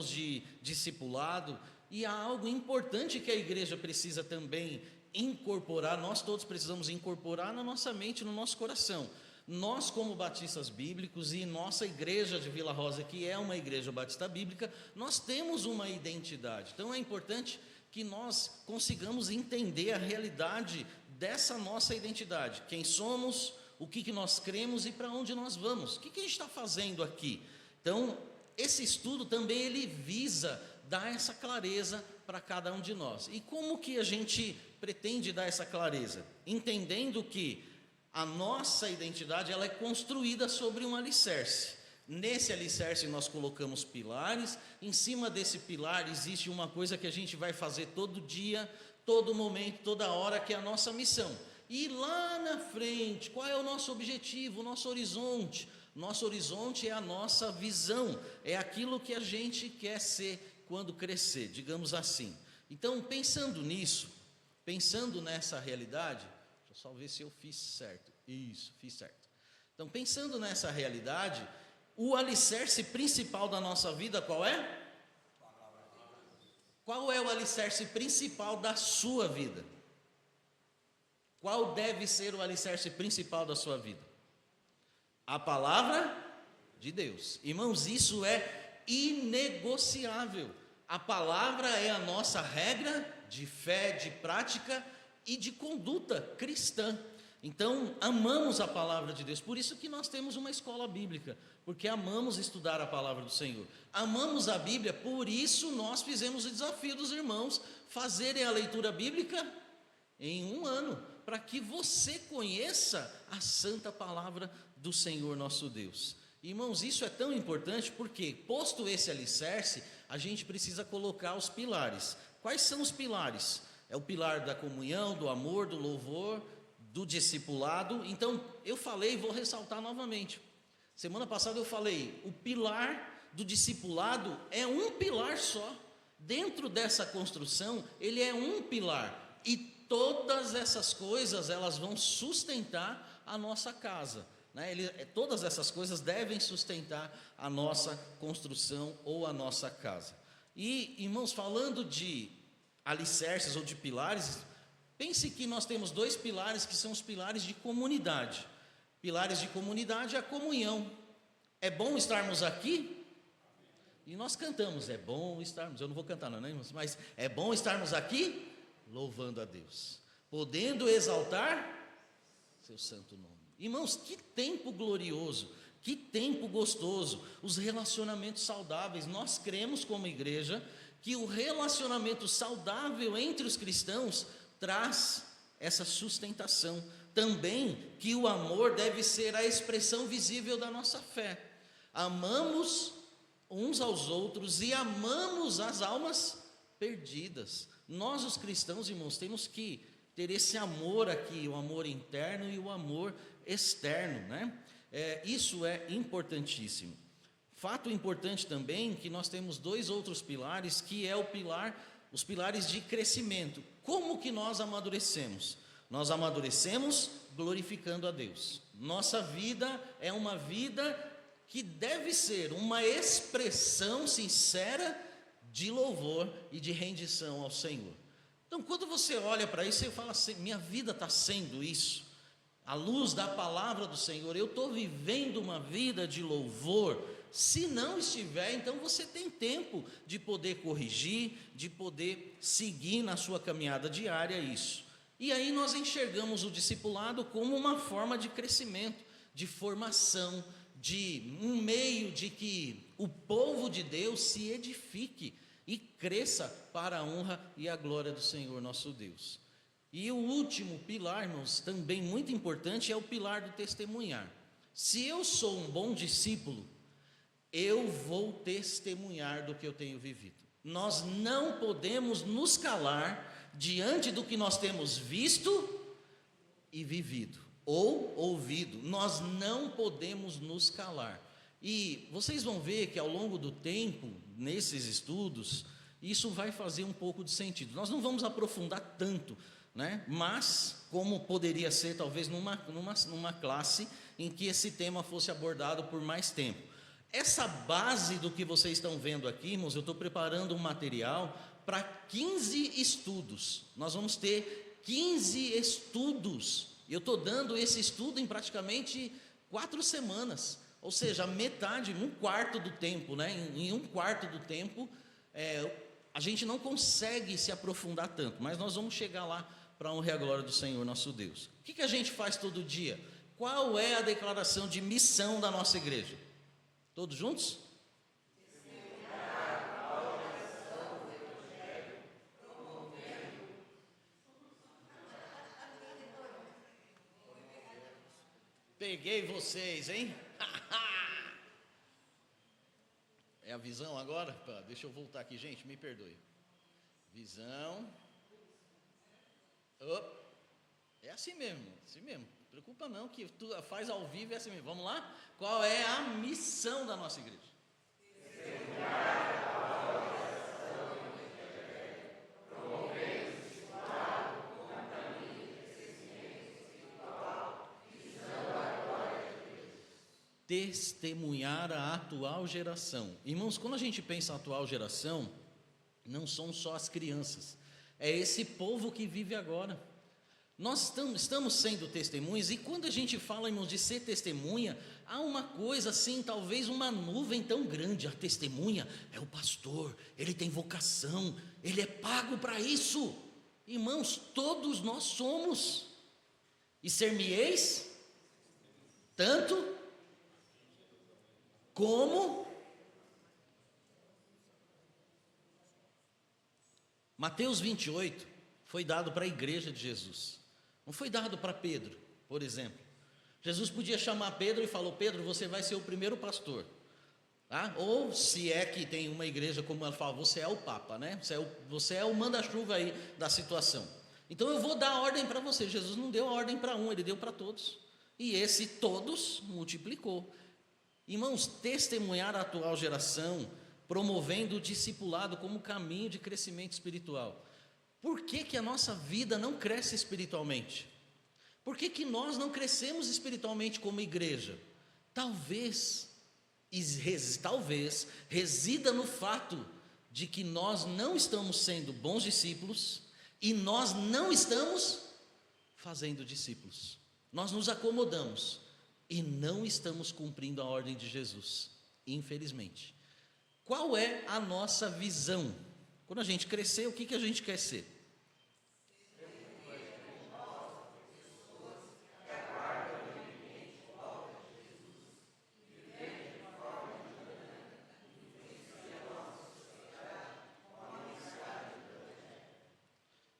de discipulado, e há algo importante que a igreja precisa também incorporar, nós todos precisamos incorporar na nossa mente, no nosso coração. Nós, como batistas bíblicos, e nossa igreja de Vila Rosa, que é uma igreja batista bíblica, nós temos uma identidade. Então é importante que nós consigamos entender a realidade dessa nossa identidade. Quem somos, o que nós cremos e para onde nós vamos. O que a gente está fazendo aqui? Então, esse estudo também ele visa dar essa clareza para cada um de nós. E como que a gente pretende dar essa clareza? Entendendo que a nossa identidade ela é construída sobre um alicerce. Nesse alicerce nós colocamos pilares, em cima desse pilar existe uma coisa que a gente vai fazer todo dia, todo momento, toda hora, que é a nossa missão. E lá na frente, qual é o nosso objetivo, o nosso horizonte? Nosso horizonte é a nossa visão, é aquilo que a gente quer ser quando crescer, digamos assim. Então, pensando nisso, pensando nessa realidade, deixa eu só ver se eu fiz certo. Isso, fiz certo. Então, pensando nessa realidade, o alicerce principal da nossa vida qual é? Qual é o alicerce principal da sua vida? Qual deve ser o alicerce principal da sua vida? A palavra de Deus. Irmãos, isso é inegociável. A palavra é a nossa regra de fé, de prática e de conduta cristã. Então, amamos a palavra de Deus, por isso que nós temos uma escola bíblica, porque amamos estudar a palavra do Senhor. Amamos a Bíblia, por isso nós fizemos o desafio dos irmãos fazerem a leitura bíblica em um ano, para que você conheça a santa palavra do Senhor nosso Deus. Irmãos, isso é tão importante porque, posto esse alicerce, a gente precisa colocar os pilares. Quais são os pilares? É o pilar da comunhão, do amor, do louvor, do discipulado. Então, eu falei e vou ressaltar novamente. Semana passada eu falei, o pilar do discipulado é um pilar só. Dentro dessa construção, ele é um pilar. E todas essas coisas, elas vão sustentar a nossa casa. Todas essas coisas devem sustentar a nossa construção ou a nossa casa. E, irmãos, falando de alicerces ou de pilares, pense que nós temos dois pilares que são os pilares de comunidade. Pilares de comunidade é a comunhão. É bom estarmos aqui? E nós cantamos, é bom estarmos, eu não vou cantar não, né, irmãos? Mas é bom estarmos aqui louvando a Deus, podendo exaltar seu santo nome. Irmãos, que tempo glorioso, que tempo gostoso, os relacionamentos saudáveis. Nós cremos como igreja que o relacionamento saudável entre os cristãos traz essa sustentação. Também que o amor deve ser a expressão visível da nossa fé. Amamos uns aos outros e amamos as almas perdidas. Nós, os cristãos, irmãos, temos que ter esse amor aqui, o amor interno e o amor externo, né? Isso é importantíssimo. Fato importante também que nós temos dois outros pilares, que é os pilares de crescimento. Como que nós amadurecemos? Nós amadurecemos glorificando a Deus. Nossa vida é uma vida que deve ser uma expressão sincera de louvor e de rendição ao Senhor. Então, quando você olha para isso, você fala assim, minha vida está sendo isso, à luz da palavra do Senhor, eu estou vivendo uma vida de louvor. Se não estiver, então você tem tempo de poder corrigir, de poder seguir na sua caminhada diária isso. E aí nós enxergamos o discipulado como uma forma de crescimento, de formação, de um meio de que o povo de Deus se edifique e cresça para a honra e a glória do Senhor nosso Deus. E o último pilar, irmãos, também muito importante, é o pilar do testemunhar. Se eu sou um bom discípulo, eu vou testemunhar do que eu tenho vivido. Nós não podemos nos calar diante do que nós temos visto e vivido, ou ouvido. Nós não podemos nos calar. E vocês vão ver que ao longo do tempo, nesses estudos, isso vai fazer um pouco de sentido. Nós não vamos aprofundar tanto, né? Mas, como poderia ser talvez numa classe em que esse tema fosse abordado por mais tempo. essa base do que vocês estão vendo aqui, irmãos, eu estou preparando um material para 15 estudos. Nós vamos ter 15 estudos. E eu estou dando esse estudo em praticamente 4 semanas. Ou seja, metade, um quarto do tempo, né? Em um quarto do tempo, a gente não consegue se aprofundar tanto. Mas nós vamos chegar lá para a honra e a glória do Senhor nosso Deus. O que a gente faz todo dia? Qual é a declaração de missão da nossa igreja? Todos juntos? Peguei vocês, hein? É a visão agora? Deixa eu voltar aqui, gente, me perdoe. Visão. É assim mesmo, assim mesmo. Não preocupa não, que tu faz ao vivo, é assim mesmo. Vamos lá? Qual é a missão da nossa igreja? Testemunhar a atual geração. Irmãos, quando a gente pensa em atual geração, não são só as crianças, é esse povo que vive agora. Nós estamos sendo testemunhas, e quando a gente fala, irmãos, de ser testemunha, há uma coisa assim, talvez uma nuvem tão grande. A testemunha é o pastor, ele tem vocação, ele é pago para isso. Irmãos, todos nós somos. E ser-me-eis tanto como Mateus 28 foi dado para a igreja de Jesus, não foi dado para Pedro, por exemplo. Jesus podia chamar Pedro e falou: Pedro, você vai ser o primeiro pastor, tá? Ou se é que tem uma igreja, como ela fala, você é o papa, né? Você é o manda-chuva aí da situação. Então eu vou dar a ordem para você. Jesus não deu a ordem para um, ele deu para todos, e esse todos multiplicou. Irmãos, testemunhar a atual geração, promovendo o discipulado como caminho de crescimento espiritual. Por que a nossa vida não cresce espiritualmente? Por que nós não crescemos espiritualmente como igreja? Talvez resida no fato de que nós não estamos sendo bons discípulos e nós não estamos fazendo discípulos. Nós nos acomodamos e não estamos cumprindo a ordem de Jesus, infelizmente. Qual é a nossa visão? Quando a gente crescer, o que a gente quer ser?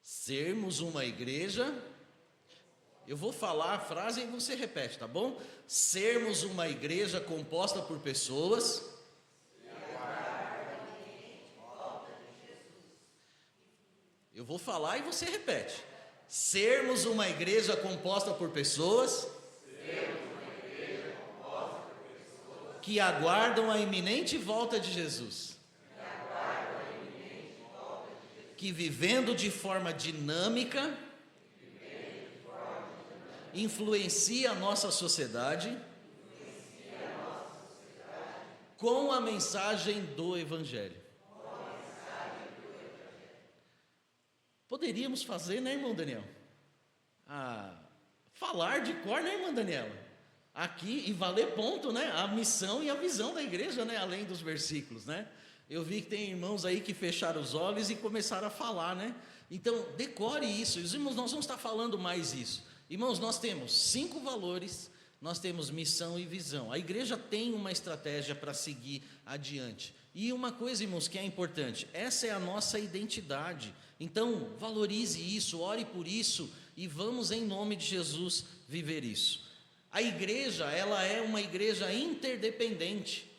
Sermos uma igreja. Eu vou falar a frase e você repete, tá bom? Sermos uma igreja composta por pessoas. Eu vou falar e você repete. Sermos uma igreja composta por pessoas que aguardam a iminente volta de Jesus. Que vivendo de forma dinâmica, influencia a nossa sociedade com a mensagem do Evangelho. Poderíamos fazer, né, irmão Daniel? Falar de cor, né, irmã Daniela? Aqui, e valer ponto, né? A missão e a visão da igreja, né? Além dos versículos, né? Eu vi que tem irmãos aí que fecharam os olhos e começaram a falar, né? Então, decore isso. Os irmãos, nós vamos estar falando mais isso. Irmãos, nós temos 5 valores, nós temos missão e visão. A igreja tem uma estratégia para seguir adiante. E uma coisa, irmãos, que é importante, essa é a nossa identidade. Então, valorize isso, ore por isso e vamos, em nome de Jesus, viver isso. A igreja, ela é uma igreja interdependente.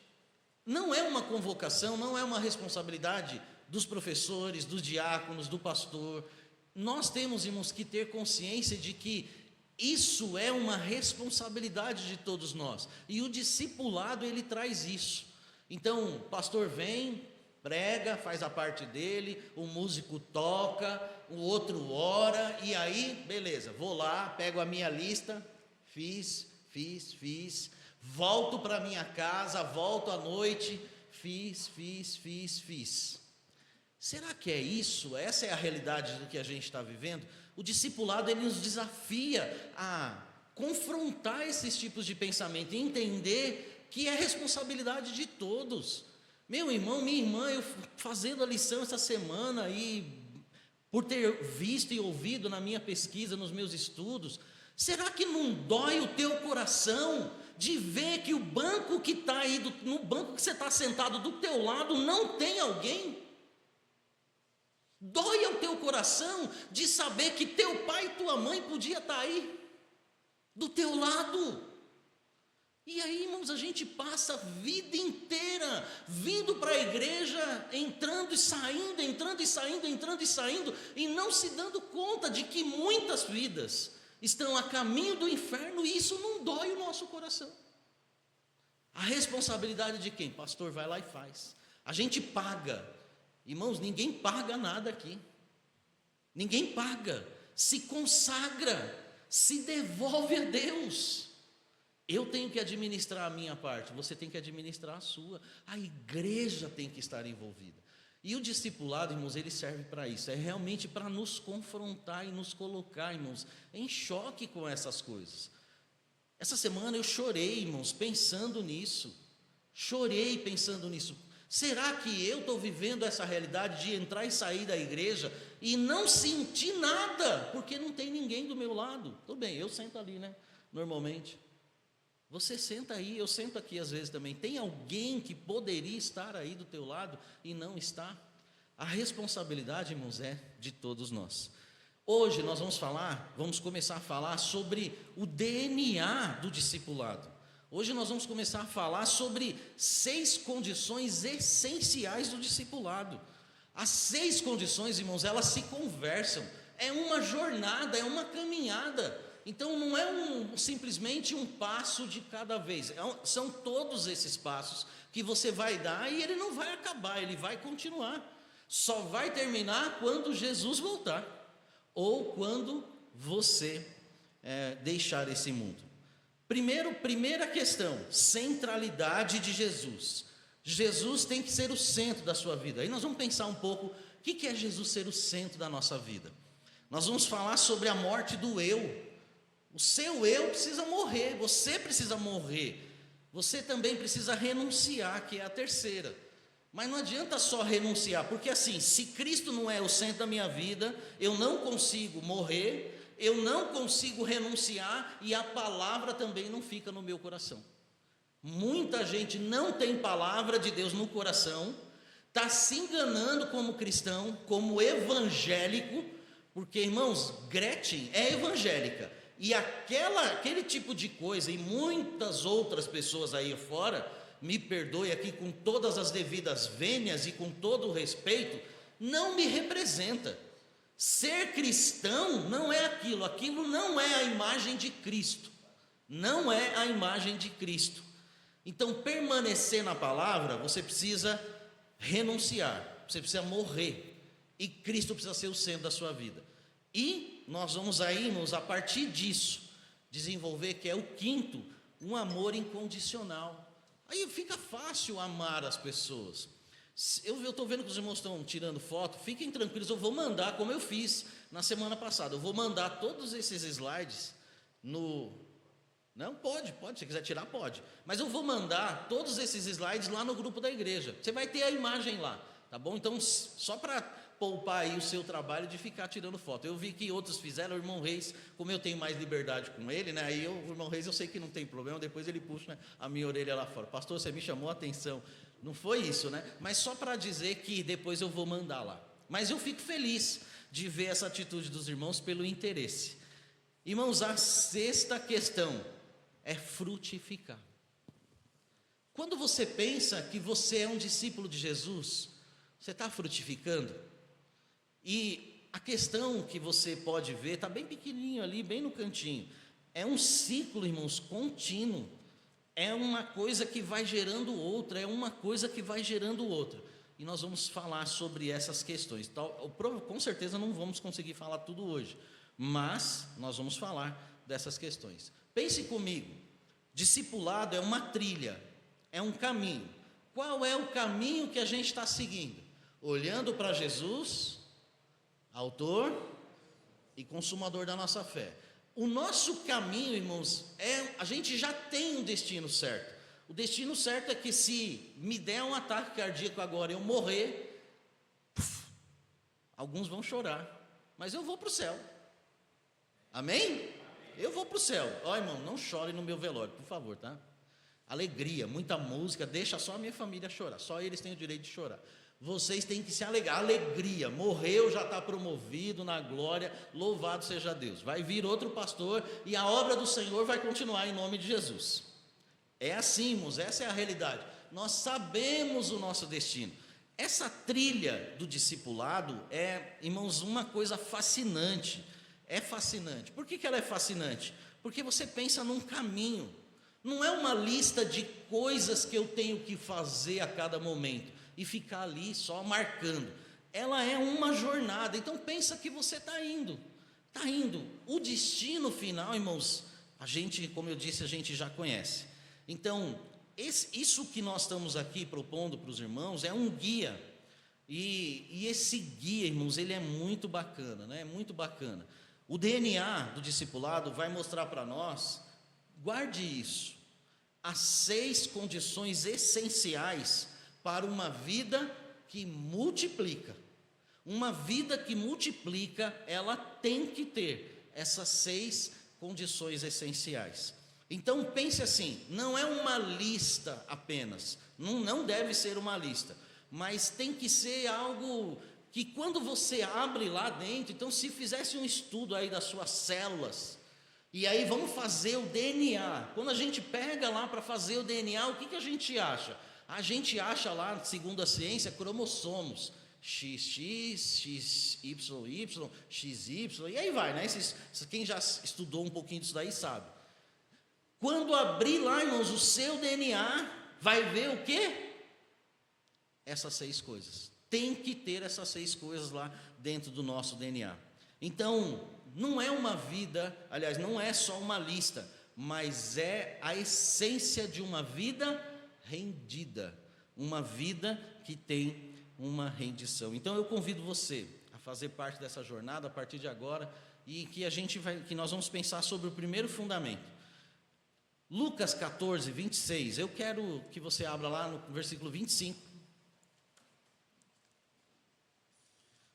Não é uma convocação, não é uma responsabilidade dos professores, dos diáconos, do pastor. Nós temos, irmãos, que ter consciência de que isso é uma responsabilidade de todos nós. E o discipulado, ele traz isso. Então, o pastor vem, prega, faz a parte dele, o músico toca, o outro ora, e aí, beleza, vou lá, pego a minha lista, fiz, volto para minha casa, volto à noite, fiz. Será que é isso? Essa é a realidade do que a gente está vivendo? O discipulado, ele nos desafia a confrontar esses tipos de pensamento e entender que é responsabilidade de todos. Meu irmão, minha irmã, eu fazendo a lição essa semana e por ter visto e ouvido na minha pesquisa, nos meus estudos, será que não dói o teu coração de ver que o banco que está aí, no banco que você está sentado do teu lado, não tem alguém? Dói ao teu coração de saber que teu pai e tua mãe podia estar aí, do teu lado. E aí, irmãos, a gente passa a vida inteira vindo para a igreja, entrando e saindo, e não se dando conta de que muitas vidas estão a caminho do inferno, e isso não dói o nosso coração. A responsabilidade de quem? Pastor, vai lá e faz. A gente paga. Irmãos, ninguém paga nada aqui. Ninguém paga. Se consagra, se devolve a Deus. Eu tenho que administrar a minha parte, você tem que administrar a sua. A igreja tem que estar envolvida. E o discipulado, irmãos, ele serve para isso. É realmente para nos confrontar e nos colocar, irmãos, em choque com essas coisas. Essa semana eu chorei, irmãos, pensando nisso. Chorei pensando nisso. Será que eu estou vivendo essa realidade de entrar e sair da igreja e não sentir nada, porque não tem ninguém do meu lado? Tudo bem, eu sento ali, né? Normalmente. Você senta aí, eu sento aqui às vezes também. Tem alguém que poderia estar aí do teu lado e não está? A responsabilidade, irmãos, é de todos nós. Hoje nós vamos começar a falar sobre o DNA do discipulado. Hoje nós vamos começar a falar sobre 6 condições essenciais do discipulado. As 6 condições, irmãos, elas se conversam. É uma jornada, é uma caminhada. Então não é simplesmente um passo de cada vez, são todos esses passos que você vai dar e ele não vai acabar, ele vai continuar. Só vai terminar quando Jesus voltar, ou quando você deixar esse mundo. Primeira questão, centralidade de Jesus. Jesus tem que ser o centro da sua vida. Aí nós vamos pensar um pouco, o que é Jesus ser o centro da nossa vida? Nós vamos falar sobre a morte do eu. O seu eu precisa morrer, você precisa morrer. Você também precisa renunciar, que é a terceira. Mas não adianta só renunciar, porque assim, se Cristo não é o centro da minha vida, eu não consigo morrer, eu não consigo renunciar, e a palavra também não fica no meu coração. Muita gente não tem palavra de Deus no coração, está se enganando como cristão, como evangélico, porque, irmãos, Gretchen é evangélica, e aquele tipo de coisa, e muitas outras pessoas aí fora, me perdoe aqui com todas as devidas vênias e com todo o respeito, não me representa. Ser cristão não é aquilo não é a imagem de Cristo, não é a imagem de Cristo. Então, permanecer na palavra, você precisa renunciar, você precisa morrer, e Cristo precisa ser o centro da sua vida. E nós vamos aí, irmãos, a partir disso, desenvolver, que é o quinto, um amor incondicional. Aí fica fácil amar as pessoas. Eu estou vendo que os irmãos estão tirando foto, fiquem tranquilos, eu vou mandar, como eu fiz na semana passada, eu vou mandar todos esses slides no... Não, pode, se quiser tirar, pode. Mas eu vou mandar todos esses slides lá no grupo da igreja. Você vai ter a imagem lá, tá bom? Então, só para poupar aí o seu trabalho de ficar tirando foto. Eu vi que outros fizeram, o irmão Reis, como eu tenho mais liberdade com ele, né? Aí o irmão Reis, eu sei que não tem problema, depois ele puxa, né, a minha orelha lá fora. Pastor, você me chamou a atenção. Não foi isso, né? Mas só para dizer que depois eu vou mandar lá. Mas eu fico feliz de ver essa atitude dos irmãos pelo interesse. Irmãos, a sexta questão é frutificar. Quando você pensa que você é um discípulo de Jesus, você está frutificando? E a questão que você pode ver, está bem pequenininho ali, bem no cantinho, é um ciclo, irmãos, contínuo. É uma coisa que vai gerando outra, é uma coisa que vai gerando outra. E nós vamos falar sobre essas questões. Com certeza não vamos conseguir falar tudo hoje, mas nós vamos falar dessas questões. Pense comigo, Discipulado é uma trilha, é um caminho. Qual é o caminho que a gente está seguindo? Olhando para Jesus, autor e consumador da nossa fé. O nosso caminho, irmãos, a gente já tem um destino certo. O destino certo é que se me der um ataque cardíaco agora e eu morrer, alguns vão chorar, mas eu vou para o céu. Amém? Eu vou para o céu. Ó, irmão, não chore no meu velório, por favor, tá? Alegria, muita música, deixa só a minha família chorar. Só eles têm o direito de chorar. Vocês têm que se alegrar, alegria. Morreu, já está promovido na glória, louvado seja Deus. Vai vir outro pastor e a obra do Senhor vai continuar em nome de Jesus. É assim, irmãos, essa é a realidade. Nós sabemos o nosso destino. Essa trilha do discipulado é, irmãos, uma coisa fascinante. É fascinante. Por que ela é fascinante? Porque você pensa num caminho. Não é uma lista de coisas que eu tenho que fazer a cada momento e ficar ali só marcando. Ela é uma jornada. Então pensa que você está indo. Está indo. O destino final, irmãos, a gente, como eu disse, a gente já conhece. Então, isso que nós estamos aqui propondo para os irmãos é um guia. E esse guia, irmãos, ele é muito bacana, né? Muito bacana. O DNA do discipulado vai mostrar para nós, guarde isso, as 6 condições essenciais para uma vida que multiplica. Uma vida que multiplica, ela tem que ter essas 6 condições essenciais. Então pense assim, não é uma lista apenas, não deve ser uma lista, mas tem que ser algo que quando você abre lá dentro, então se fizesse um estudo aí das suas células, e aí vamos fazer o DNA, quando a gente pega lá para fazer o DNA, o que a gente acha? A gente acha lá, segundo a ciência, cromossomos, XX, XYY, XY, e aí vai, né? Quem já estudou um pouquinho disso daí sabe. Quando abrir lá, irmãos, o seu DNA, vai ver o quê? Essas 6 coisas. Tem que ter essas 6 coisas lá dentro do nosso DNA. Então, não é uma vida, aliás, não é só uma lista, mas é a essência de uma vida rendida, uma vida que tem uma rendição. Então eu convido você a fazer parte dessa jornada a partir de agora e que nós vamos pensar sobre o primeiro fundamento. Lucas 14, 26, eu quero que você abra lá no versículo 25.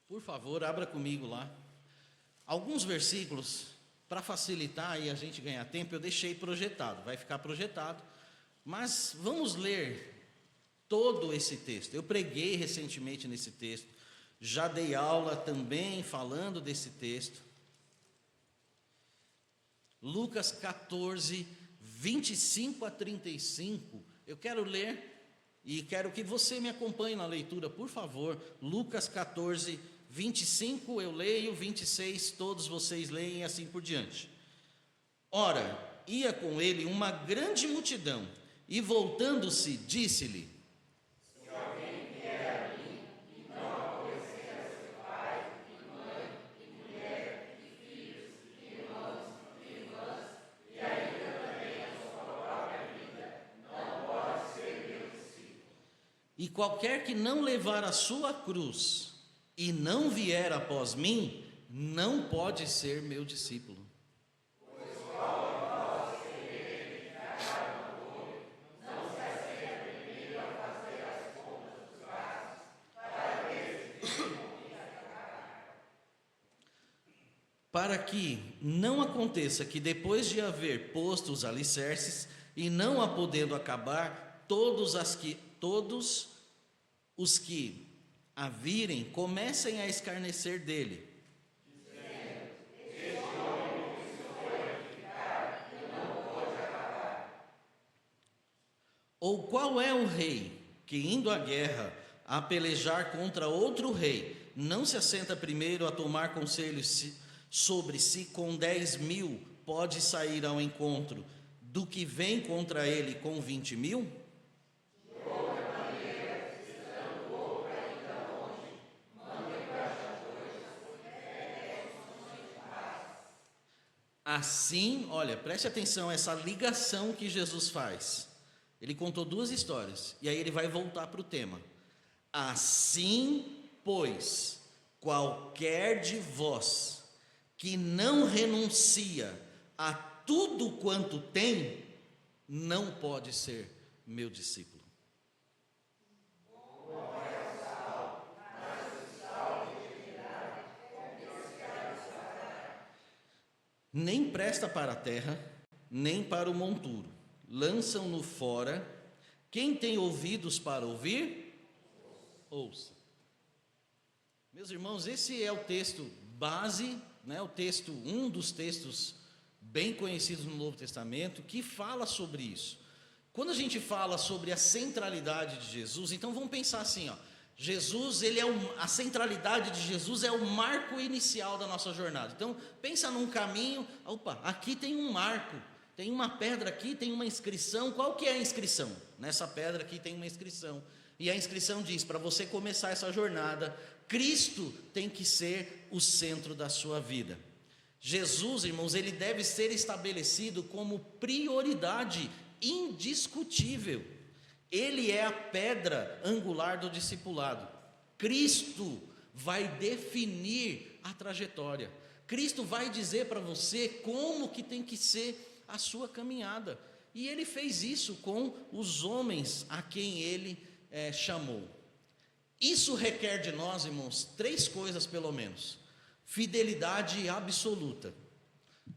Por favor, abra comigo lá. Alguns versículos, para facilitar e a gente ganhar tempo, eu deixei projetado, vai ficar projetado. Mas vamos ler todo esse texto. Eu preguei recentemente nesse texto, já dei aula também falando desse texto. Lucas 14, 25 a 35, eu quero ler e quero que você me acompanhe na leitura, por favor. Lucas 14, 25 eu leio, 26 todos vocês leem e assim por diante. Ora, ia com ele uma grande multidão, e voltando-se, disse-lhe: se alguém vier a mim e não aborrecer a seu pai, e mãe, e mulher, e filhos, e irmãos, e irmãs, e ainda também a sua própria vida, não pode ser meu discípulo. E qualquer que não levar a sua cruz e não vier após mim, não pode ser meu discípulo. Pois qual de nós, querer edificar uma torre, não se assenta primeiro a fazer as contas dos gastos, para ver se para que não aconteça que depois de haver posto os alicerces, e não a podendo acabar, todos os que a virem, comecem a escarnecer dele. Dizendo, este homem começou a edificar e não pode acabar. Ou qual é o rei que, indo à guerra, a pelejar contra outro rei, não se assenta primeiro a tomar conselho sobre si com 10.000 pode sair ao encontro do que vem contra ele com 20.000? A Assim, olha, preste atenção a essa ligação que Jesus faz. Ele contou duas histórias, e aí ele vai voltar para o tema. Assim, pois, qualquer de vós que não renuncia a tudo quanto tem, não pode ser meu discípulo. Nem presta para a terra, nem para o monturo. Lançam-no fora. Quem tem ouvidos para ouvir, ouça. Meus irmãos, esse é o texto base, né, um dos textos bem conhecidos no Novo Testamento, que fala sobre isso. Quando a gente fala sobre a centralidade de Jesus, então vamos pensar assim, ó. Jesus, a centralidade de Jesus é o marco inicial da nossa jornada. Então, pensa num caminho, opa, aqui tem um marco, tem uma pedra aqui, tem uma inscrição. Qual que é a inscrição? Nessa pedra aqui tem uma inscrição. E a inscrição diz, para você começar essa jornada, Cristo tem que ser o centro da sua vida. Jesus, irmãos, ele deve ser estabelecido como prioridade indiscutível. Ele é a pedra angular do discipulado. Cristo vai definir a trajetória. Cristo vai dizer para você como que tem que ser a sua caminhada. E ele fez isso com os homens a quem ele chamou. Isso requer de nós, irmãos, três coisas pelo menos. Fidelidade absoluta.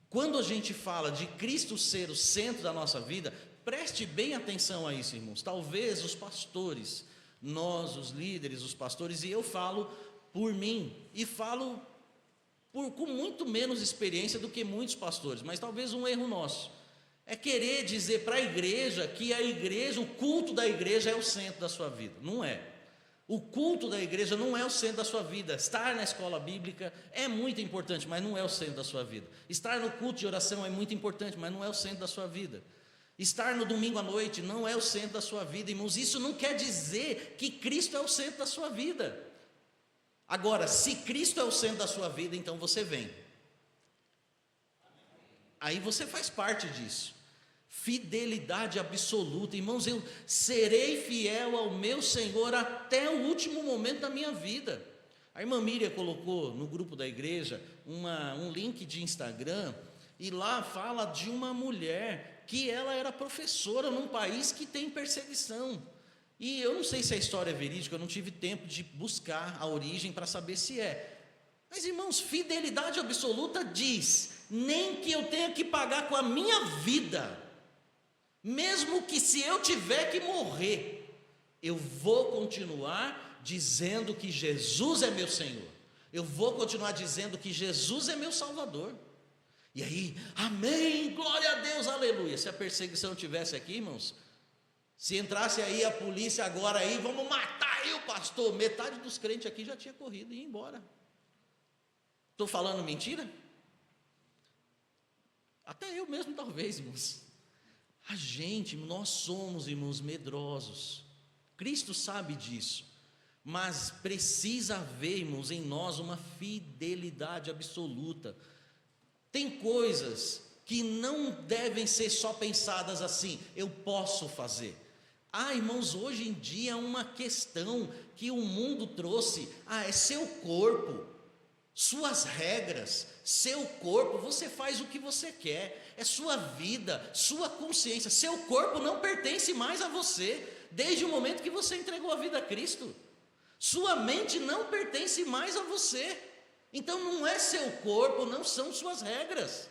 Quando a gente fala de Cristo ser o centro da nossa vida, preste bem atenção a isso, irmãos. Talvez os pastores, nós, os líderes, os pastores, e eu falo por mim, e falo com muito menos experiência do que muitos pastores, mas talvez um erro nosso, é querer dizer para a igreja que o culto da igreja é o centro da sua vida. Não é. O culto da igreja não é o centro da sua vida. Estar na escola bíblica é muito importante, mas não é o centro da sua vida. Estar no culto de oração é muito importante, mas não é o centro da sua vida. Estar no domingo à noite não é o centro da sua vida, irmãos. Isso não quer dizer que Cristo é o centro da sua vida. Agora, se Cristo é o centro da sua vida, então você vem. Aí você faz parte disso. Fidelidade absoluta, irmãos. Eu serei fiel ao meu Senhor até o último momento da minha vida. A irmã Miriam colocou no grupo da igreja um link de Instagram, e lá fala de uma mulher que ela era professora num país que tem perseguição. E eu não sei se a história é verídica, eu não tive tempo de buscar a origem para saber se é. Mas, irmãos, fidelidade absoluta diz, nem que eu tenha que pagar com a minha vida, mesmo que se eu tiver que morrer, eu vou continuar dizendo que Jesus é meu Senhor. Eu vou continuar dizendo que Jesus é meu Salvador. E aí, amém, glória a Deus, aleluia. Se a perseguição tivesse aqui, irmãos, se entrasse aí a polícia agora aí, vamos matar aí o pastor, metade dos crentes aqui já tinha corrido e ia embora. Estou falando mentira? Até eu mesmo talvez, irmãos. Nós somos, irmãos, medrosos. Cristo sabe disso. Mas precisa haver, irmãos, em nós uma fidelidade absoluta. Tem coisas que não devem ser só pensadas assim, eu posso fazer. Irmãos, hoje em dia é uma questão que o mundo trouxe, é seu corpo, suas regras, seu corpo, você faz o que você quer, é sua vida, sua consciência, seu corpo não pertence mais a você, desde o momento que você entregou a vida a Cristo, sua mente não pertence mais a você, então não é seu corpo, não são suas regras,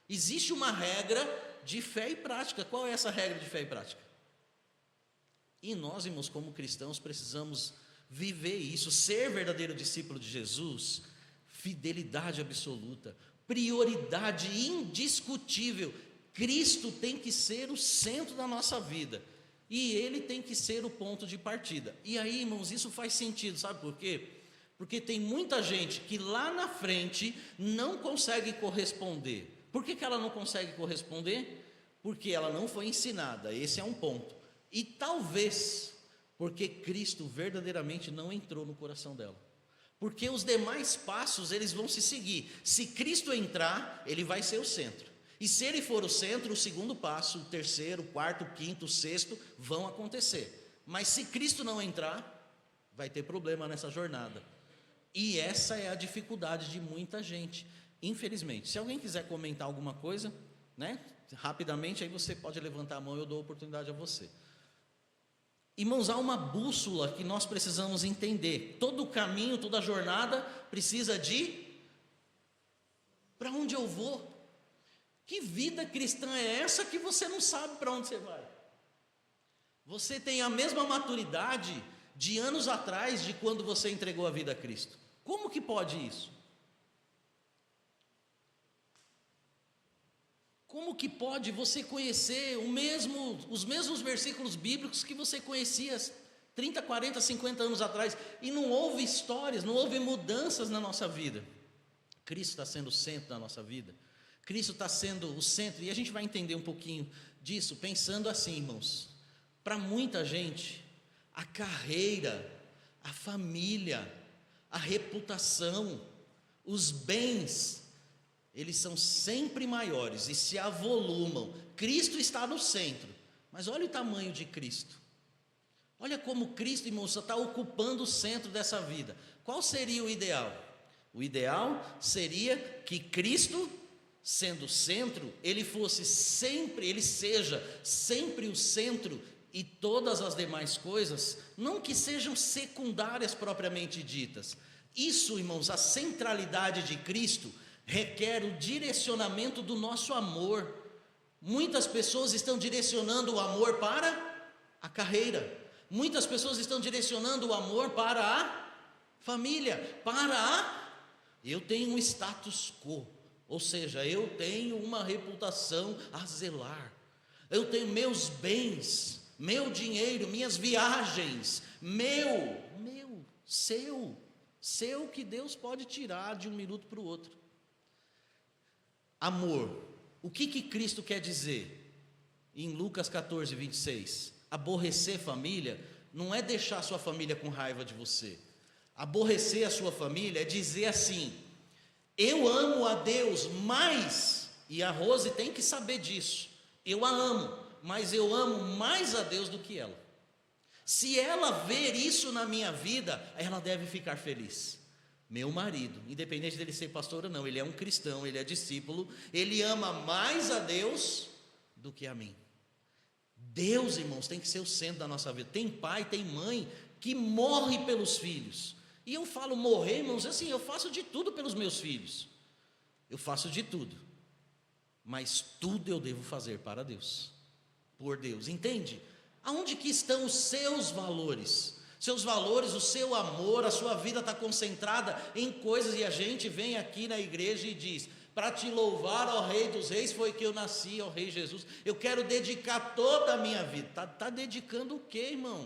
existe uma regra de fé e prática. Qual é essa regra de fé e prática? E nós, irmãos, como cristãos, precisamos viver isso, ser verdadeiro discípulo de Jesus. Fidelidade absoluta, prioridade indiscutível. Cristo tem que ser o centro da nossa vida, e Ele tem que ser o ponto de partida. E aí, irmãos, isso faz sentido, sabe por quê? Porque tem muita gente que lá na frente não consegue corresponder. Por que ela não consegue corresponder? Porque ela não foi ensinada, esse é um ponto. E talvez porque Cristo verdadeiramente não entrou no coração dela. Porque os demais passos eles vão se seguir. Se Cristo entrar, Ele vai ser o centro. E se ele for o centro, o segundo passo, o terceiro, o quarto, o quinto, o sexto vão acontecer. Mas se Cristo não entrar, vai ter problema nessa jornada. E essa é a dificuldade de muita gente, infelizmente. Se alguém quiser comentar alguma coisa, né, rapidamente, aí você pode levantar a mão e eu dou a oportunidade a você. Irmãos, há uma bússola que nós precisamos entender. Todo o caminho, toda a jornada precisa de: para onde eu vou? Que vida cristã é essa que você não sabe para onde você vai? Você tem a mesma maturidade de anos atrás, de quando você entregou a vida a Cristo. Como que pode isso? Como que pode você conhecer os mesmos versículos bíblicos que você conhecia 30, 40, 50 anos atrás, e não houve histórias, não houve mudanças na nossa vida? Cristo está sendo o centro da nossa vida. Cristo está sendo o centro, e a gente vai entender um pouquinho disso, pensando assim, irmãos. Para muita gente, a carreira, a família, a reputação, os bens, eles são sempre maiores e se avolumam. Cristo está no centro, mas olha o tamanho de Cristo. Olha como Cristo, irmãos, está ocupando o centro dessa vida. Qual seria o ideal? O ideal seria que Cristo, sendo o centro, ele seja sempre o centro, e todas as demais coisas, não que sejam secundárias propriamente ditas. Isso, irmãos, a centralidade de Cristo requer o direcionamento do nosso amor. Muitas pessoas estão direcionando o amor para a carreira, muitas pessoas estão direcionando o amor para a família, eu tenho um status quo, ou seja, eu tenho uma reputação a zelar, eu tenho meus bens, meu dinheiro, minhas viagens, seu que Deus pode tirar de um minuto para o outro. Amor, o que Cristo quer dizer? Em Lucas 14, 26, aborrecer família não é deixar sua família com raiva de você. Aborrecer a sua família é dizer assim: eu amo a Deus mais, e a Rose tem que saber disso, eu a amo, mas eu amo mais a Deus do que ela. Se ela ver isso na minha vida, ela deve ficar feliz. Meu marido, independente dele ser pastor ou não, ele é um cristão, ele é discípulo, ele ama mais a Deus do que a mim. Deus, irmãos, tem que ser o centro da nossa vida. Tem pai, tem mãe que morre pelos filhos. E eu falo morrer, irmãos, assim, eu faço de tudo pelos meus filhos. Eu faço de tudo. Mas tudo eu devo fazer para Deus. Por Deus, entende? Aonde que estão os seus valores? Seus valores, o seu amor, a sua vida está concentrada em coisas, e a gente vem aqui na igreja e diz: para te louvar, ó Rei dos Reis, foi que eu nasci, ó Rei Jesus, eu quero dedicar toda a minha vida. Está dedicando o quê, irmão?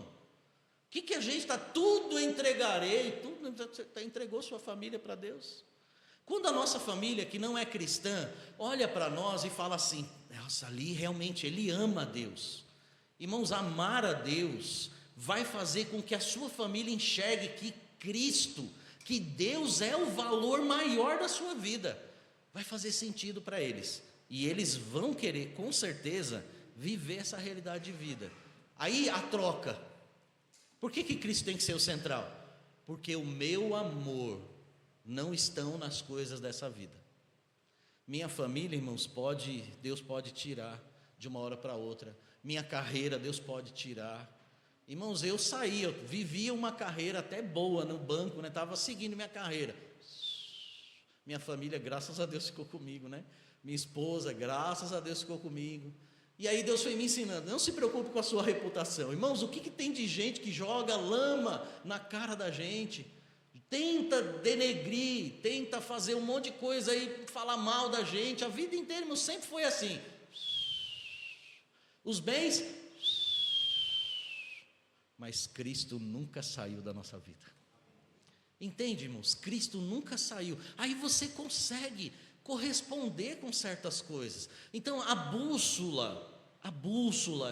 O que a gente está? Tudo entregarei, entregou sua família para Deus? Quando a nossa família, que não é cristã, olha para nós e fala assim: nossa, ali realmente ele ama a Deus. Irmãos, amar a Deus vai fazer com que a sua família enxergue que Cristo, que Deus é o valor maior da sua vida. Vai fazer sentido para eles, e eles vão querer, com certeza, viver essa realidade de vida. Aí a troca. Por que Cristo tem que ser o central? Porque o meu amor não estão nas coisas dessa vida. Minha família, irmãos, Deus pode tirar de uma hora para outra. Minha carreira, Deus pode tirar. Irmãos, eu vivia uma carreira até boa no banco, né? Estava seguindo minha carreira. Minha família, graças a Deus, ficou comigo, né? Minha esposa, graças a Deus, ficou comigo. E aí Deus foi me ensinando: não se preocupe com a sua reputação. Irmãos, o que tem de gente que joga lama na cara da gente, tenta denegrir, tenta fazer um monte de coisa aí, falar mal da gente, a vida inteira, irmãos, sempre foi assim. Os bens, mas Cristo nunca saiu da nossa vida. Entende, irmãos? Cristo nunca saiu. Aí você consegue corresponder com certas coisas. Então a bússola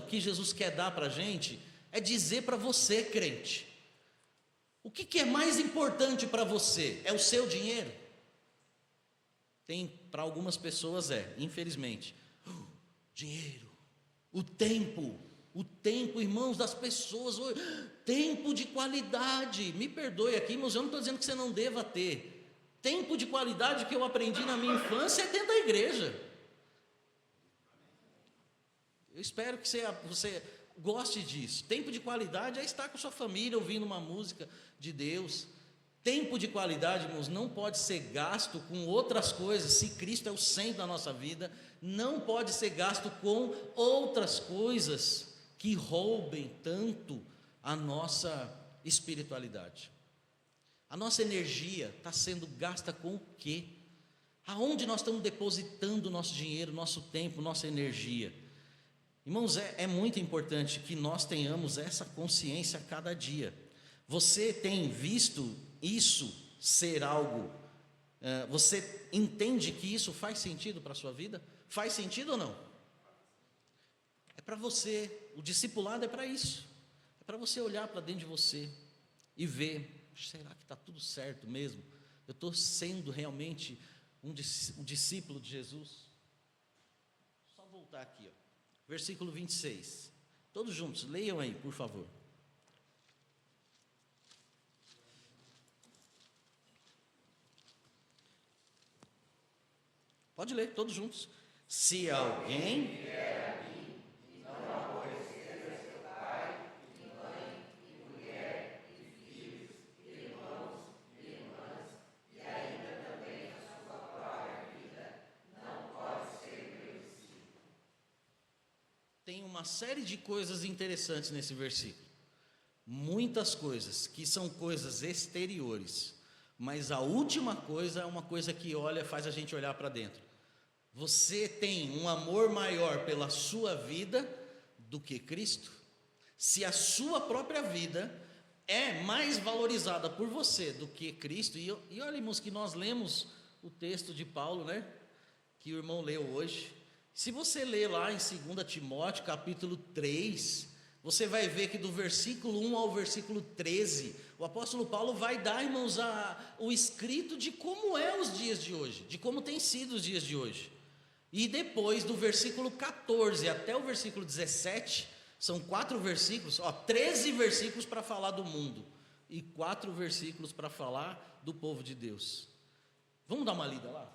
que Jesus quer dar para a gente é dizer para você, crente, o que é mais importante para você? É o seu dinheiro? Para algumas pessoas infelizmente, dinheiro, o tempo, irmãos, das pessoas, tempo de qualidade. Me perdoe aqui, irmãos, eu não estou dizendo que você não deva ter. Tempo de qualidade que eu aprendi na minha infância é dentro da igreja. Eu espero que você goste disso. Tempo de qualidade é estar com sua família, ouvindo uma música de Deus. Tempo de qualidade, irmãos, não pode ser gasto com outras coisas. Se Cristo é o centro da nossa vida, não pode ser gasto com outras coisas que roubem tanto a nossa espiritualidade. A nossa energia está sendo gasta com o quê? Aonde nós estamos depositando o nosso dinheiro, nosso tempo, nossa energia? Irmãos, é muito importante que nós tenhamos essa consciência a cada dia. Você tem visto isso ser algo, você entende que isso faz sentido para a sua vida? Faz sentido ou não? É para você, o discipulado é para isso, é para você olhar para dentro de você e ver, será que está tudo certo mesmo? Eu estou sendo realmente um discípulo de Jesus? Só voltar aqui, versículo 26, todos juntos, leiam aí, por favor. Pode ler, todos juntos. Se alguém vier a mim e não aborrecer seu pai, e mãe, e mulher, e filhos, e irmãos, e irmãs, e ainda também a sua própria vida, não pode ser meu discípulo. Tem uma série de coisas interessantes nesse versículo. Muitas coisas que são coisas exteriores, mas a última coisa é uma coisa que faz a gente olhar para dentro. Você tem um amor maior pela sua vida do que Cristo? Se a sua própria vida é mais valorizada por você do que Cristo, e olha, irmãos, que nós lemos o texto de Paulo, que o irmão leu hoje. Se você ler lá em 2 Timóteo, capítulo 3, você vai ver que do versículo 1 ao versículo 13, o apóstolo Paulo vai dar, irmãos, o escrito de como os dias de hoje, de como tem sido os dias de hoje. E depois do versículo 14 até o versículo 17, são 4 versículos, 13 versículos para falar do mundo, e 4 versículos para falar do povo de Deus. Vamos dar uma lida lá?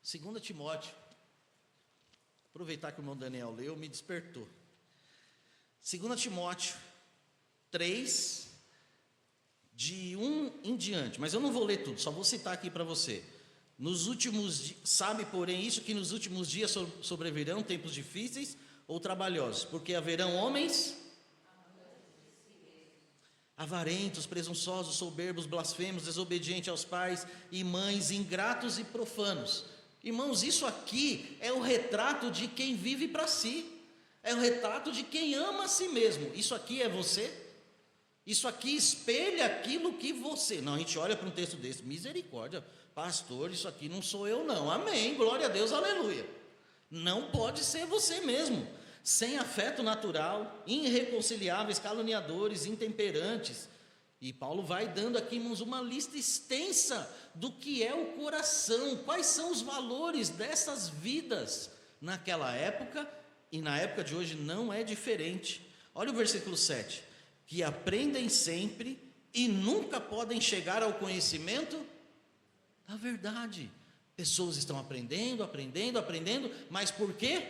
2 Timóteo, aproveitar que o irmão Daniel leu, me despertou. 2 Timóteo 3, de 1 em diante, mas eu não vou ler tudo, só vou citar aqui para você. Sabe, porém, isso, que nos últimos dias sobrevirão tempos difíceis ou trabalhosos, porque haverão homens avarentos, presunçosos, soberbos, blasfemos, desobedientes aos pais e mães, ingratos e profanos. Irmãos, isso aqui é o retrato de quem vive para si, é o retrato de quem ama a si mesmo. Isso aqui é você? Isso aqui espelha aquilo que você... Não, a gente olha para um texto desse, misericórdia, pastor, isso aqui não sou eu não, amém, glória a Deus, aleluia. Não pode ser você mesmo, sem afeto natural, irreconciliáveis, caluniadores, intemperantes. E Paulo vai dando aqui, irmãos, uma lista extensa do que é o coração, quais são os valores dessas vidas naquela época, e na época de hoje não é diferente. Olha o versículo 7, que aprendem sempre e nunca podem chegar ao conhecimento da verdade. Pessoas estão aprendendo, mas por quê?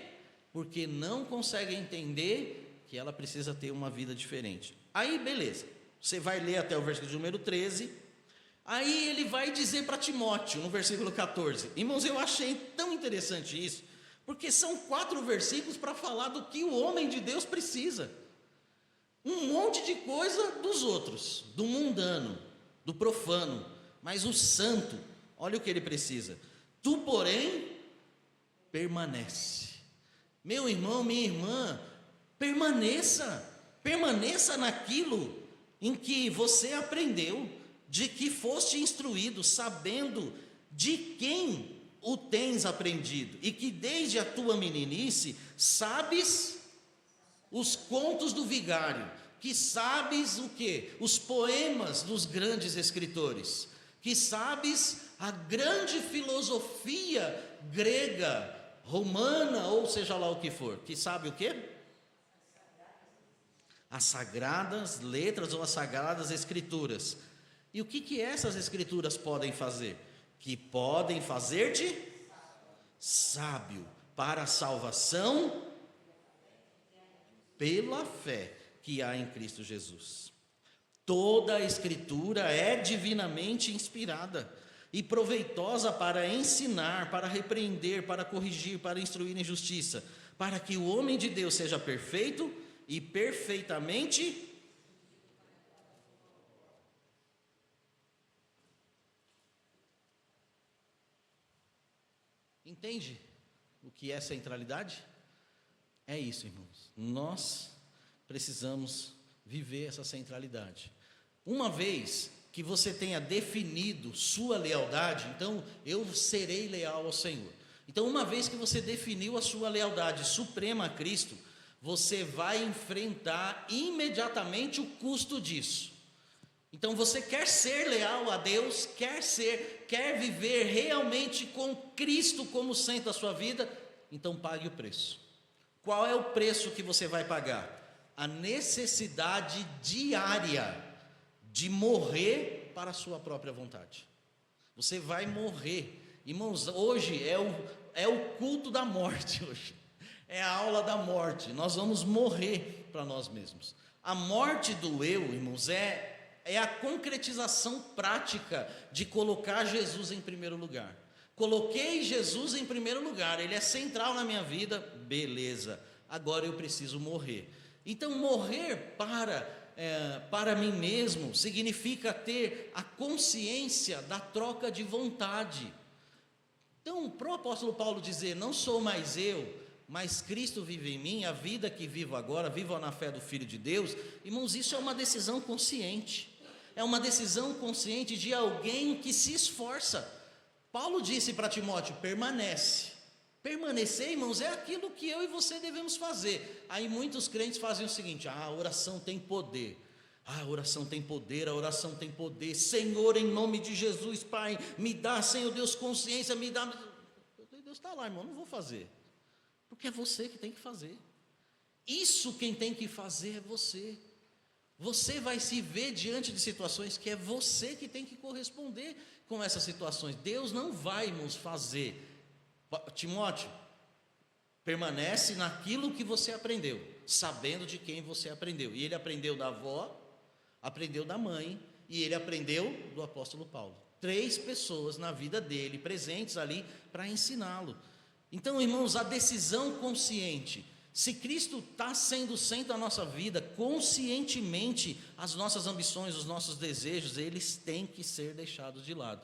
Porque não conseguem entender que ela precisa ter uma vida diferente. Aí, beleza, você vai ler até o versículo número 13, aí ele vai dizer para Timóteo, no versículo 14, irmãos, eu achei tão interessante isso, porque são 4 versículos para falar do que o homem de Deus precisa, um monte de coisa dos outros, do mundano, do profano, mas o santo, olha o que ele precisa. Tu, porém, permanece. Meu irmão, minha irmã, permaneça naquilo em que você aprendeu, de que foste instruído, sabendo de quem o tens aprendido, e que desde a tua meninice sabes os contos do vigário, que sabes o quê? Os poemas dos grandes escritores. que sabes a grande filosofia grega, romana, ou seja lá o que for, que sabe o quê? As sagradas letras ou as sagradas escrituras. E o que essas escrituras podem fazer? Que podem fazer-te sábio para a salvação pela fé que há em Cristo Jesus. Toda a escritura é divinamente inspirada e proveitosa para ensinar, para repreender, para corrigir, para instruir em justiça, para que o homem de Deus seja perfeito e perfeitamente entende o que é centralidade? É isso, irmãos. Nós precisamos viver essa centralidade. Uma vez que você tenha definido sua lealdade, então eu serei leal ao Senhor. Então, uma vez que você definiu a sua lealdade suprema a Cristo, você vai enfrentar imediatamente o custo disso. Então, você quer ser leal a Deus, quer viver realmente com Cristo como centro da sua vida, então pague o preço. Qual é o preço que você vai pagar? A necessidade diária de morrer para a sua própria vontade. Você vai morrer. Irmãos, hoje é o culto da morte hoje. É a aula da morte. Nós vamos morrer para nós mesmos. A morte do eu, irmãos, é a concretização prática de colocar Jesus em primeiro lugar. Coloquei Jesus em primeiro lugar, Ele é central na minha vida, beleza, agora eu preciso morrer. Então, morrer para mim mesmo significa ter a consciência da troca de vontade. Então, para o apóstolo Paulo dizer, não sou mais eu, mas Cristo vive em mim, a vida que vivo agora, vivo na fé do Filho de Deus, irmãos, isso é uma decisão consciente, é uma decisão consciente de alguém que se esforça. Paulo disse para Timóteo, permanece. Permanecer, irmãos, é aquilo que eu e você devemos fazer. Aí muitos crentes fazem o seguinte, a oração tem poder. A oração tem poder, a oração tem poder. Senhor, em nome de Jesus, Pai, me dá, Senhor Deus, consciência, me dá. Deus está lá, irmão, não vou fazer. Porque é você que tem que fazer. Isso quem tem que fazer é você. Você vai se ver diante de situações que é você que tem que corresponder com essas situações. Deus não vai, irmãos, fazer. Timóteo, permanece naquilo que você aprendeu, sabendo de quem você aprendeu. E ele aprendeu da avó, aprendeu da mãe, e ele aprendeu do apóstolo Paulo. 3 pessoas na vida dele, presentes ali para ensiná-lo. Então, irmãos, a decisão consciente, se Cristo está sendo o centro da nossa vida, conscientemente, as nossas ambições, os nossos desejos, eles têm que ser deixados de lado.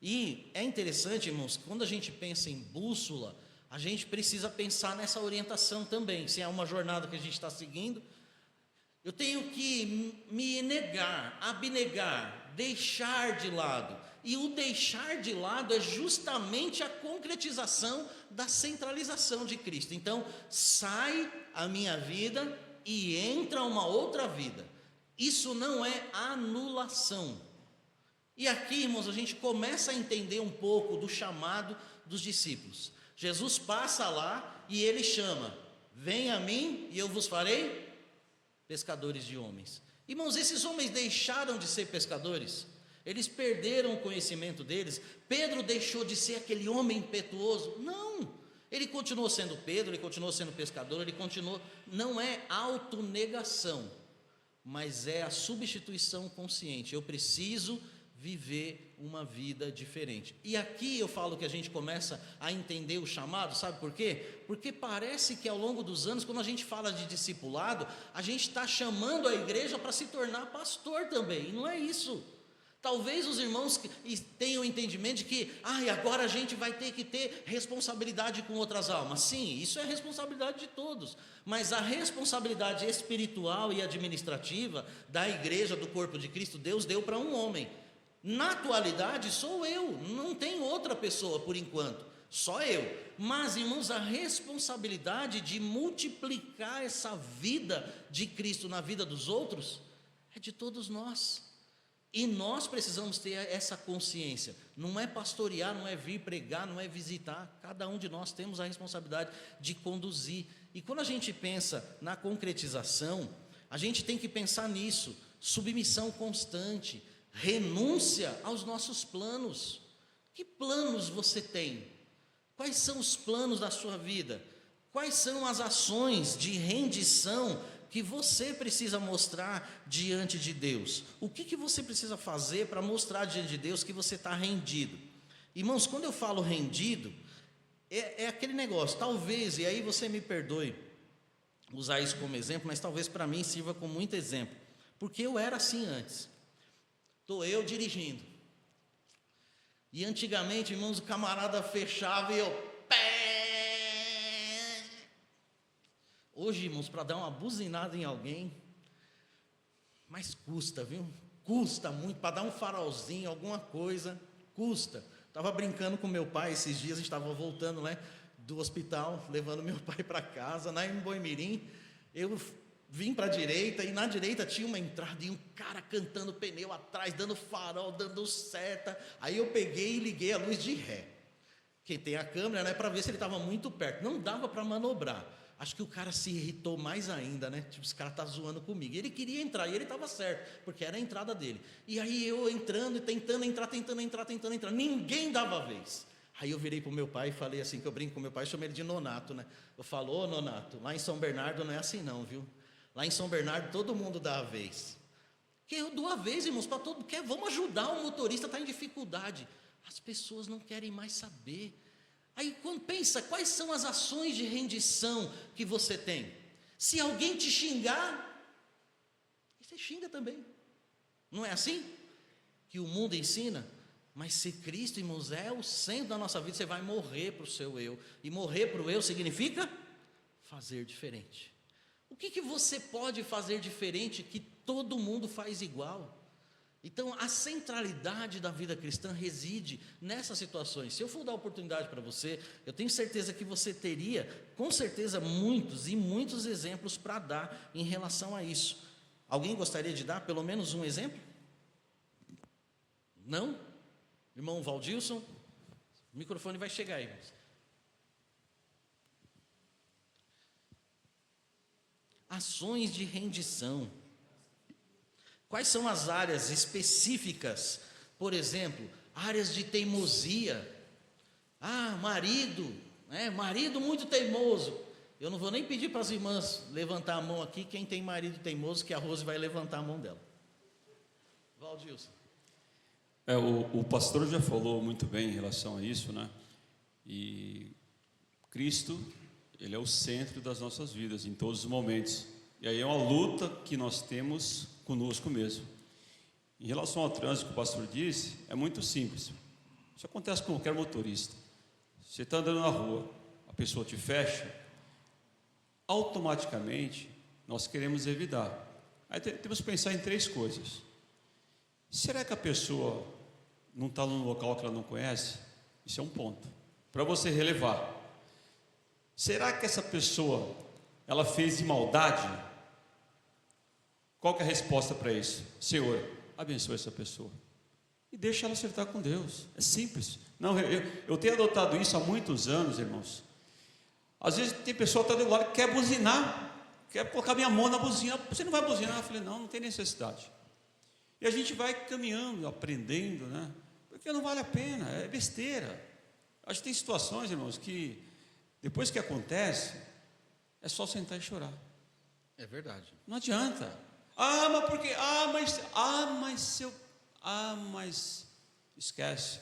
E é interessante, irmãos, quando a gente pensa em bússola, a gente precisa pensar nessa orientação também. Se é uma jornada que a gente está seguindo, eu tenho que me negar, abnegar, deixar de lado. E o deixar de lado é justamente a concretização da centralização de Cristo. Então, sai a minha vida e entra uma outra vida. Isso não é anulação. E aqui, irmãos, a gente começa a entender um pouco do chamado dos discípulos. Jesus passa lá e ele chama, vem a mim e eu vos farei pescadores de homens. Irmãos, esses homens deixaram de ser pescadores, eles perderam o conhecimento deles. Pedro deixou de ser aquele homem impetuoso? Não, ele continuou sendo Pedro, ele continuou sendo pescador, ele continuou, não é autonegação, mas é a substituição consciente. Eu preciso viver uma vida diferente. E aqui eu falo que a gente começa a entender o chamado, sabe por quê? Porque parece que ao longo dos anos, quando a gente fala de discipulado, a gente está chamando a igreja para se tornar pastor também, e não é isso. Talvez os irmãos tenham o entendimento de que, agora a gente vai ter que ter responsabilidade com outras almas. Sim, isso é responsabilidade de todos, mas a responsabilidade espiritual e administrativa da igreja, do corpo de Cristo, Deus deu para um homem. Na atualidade sou eu, não tem outra pessoa por enquanto, só eu. Mas, irmãos, a responsabilidade de multiplicar essa vida de Cristo na vida dos outros é de todos nós. E nós precisamos ter essa consciência. Não é pastorear, não é vir pregar, não é visitar. Cada um de nós temos a responsabilidade de conduzir. E quando a gente pensa na concretização, a gente tem que pensar nisso: submissão constante, renúncia aos nossos planos. Que planos você tem? Quais são os planos da sua vida? Quais são as ações de rendição que você precisa mostrar diante de Deus? O que você precisa fazer para mostrar diante de Deus que você está rendido? Irmãos, quando eu falo rendido, é aquele negócio, talvez, e aí você me perdoe usar isso como exemplo, mas talvez para mim sirva como muito exemplo, porque eu era assim antes. Estou eu dirigindo, e antigamente, irmãos, o camarada fechava e eu... Hoje, irmãos, para dar uma buzinada em alguém, mas custa, viu? Custa muito, para dar um farolzinho, alguma coisa, custa. Estava brincando com meu pai esses dias, a gente estava voltando, né, do hospital, levando meu pai para casa, lá em Boimirim. Eu vim para a direita, e na direita tinha uma entrada, e um cara cantando pneu atrás, dando farol, dando seta. Aí eu peguei e liguei a luz de ré. Quem tem a câmera, né, para ver se ele estava muito perto. Não dava para manobrar. Acho que o cara se irritou mais ainda, né? Tipo, esse cara tá zoando comigo. Ele queria entrar, e ele estava certo, porque era a entrada dele. E aí eu entrando e tentando entrar. Ninguém dava vez. Aí eu virei para o meu pai e falei assim, que eu brinco com meu pai, chamei ele de Nonato, né? Eu falo: ô Nonato, lá em São Bernardo não é assim não, viu? Lá em São Bernardo todo mundo dá a vez. Que eu dou a vez, irmãos, para todo mundo. Vamos ajudar o motorista, está em dificuldade. As pessoas não querem mais saber. Aí quando pensa, quais são as ações de rendição que você tem? Se alguém te xingar, você xinga também. Não é assim que o mundo ensina? Mas se Cristo, irmãos, é o centro da nossa vida, você vai morrer para o seu eu. E morrer para o eu significa fazer diferente. O que você pode fazer diferente que todo mundo faz igual? Então, a centralidade da vida cristã reside nessas situações. Se eu for dar oportunidade para você, eu tenho certeza que você teria, com certeza, muitos e muitos exemplos para dar em relação a isso. Alguém gostaria de dar pelo menos um exemplo? Não? Irmão Valdilson? O microfone vai chegar aí, irmãos. Ações de rendição. Quais são as áreas específicas? Por exemplo, áreas de teimosia. Marido, né? Marido muito teimoso. Eu não vou nem pedir para as irmãs levantar a mão aqui, quem tem marido teimoso, que a Rose vai levantar a mão dela. Valdilson. O pastor já falou muito bem em relação a isso, né? E Cristo, Ele é o centro das nossas vidas, em todos os momentos. E aí é uma luta que nós temos conosco mesmo. Em relação ao trânsito que o pastor disse, é muito simples. Isso acontece com qualquer motorista. Você está andando na rua, a pessoa te fecha, automaticamente nós queremos evitar. Aí temos que pensar em três coisas. Será que a pessoa não está num local que ela não conhece? Isso é um ponto para você relevar. Será que essa pessoa ela fez de maldade? Qual que é a resposta para isso? Senhor, abençoe essa pessoa e deixa ela acertar com Deus. É simples. Não, eu tenho adotado isso há muitos anos, irmãos. Às vezes tem pessoa que está do lado que quer buzinar, quer colocar minha mão na buzina. Você não vai buzinar? Eu falei, não tem necessidade. E a gente vai caminhando, aprendendo, né? Porque não vale a pena, é besteira. Acho que tem situações, irmãos, que depois que acontece, é só sentar e chorar. É verdade. Não adianta. Mas esquece.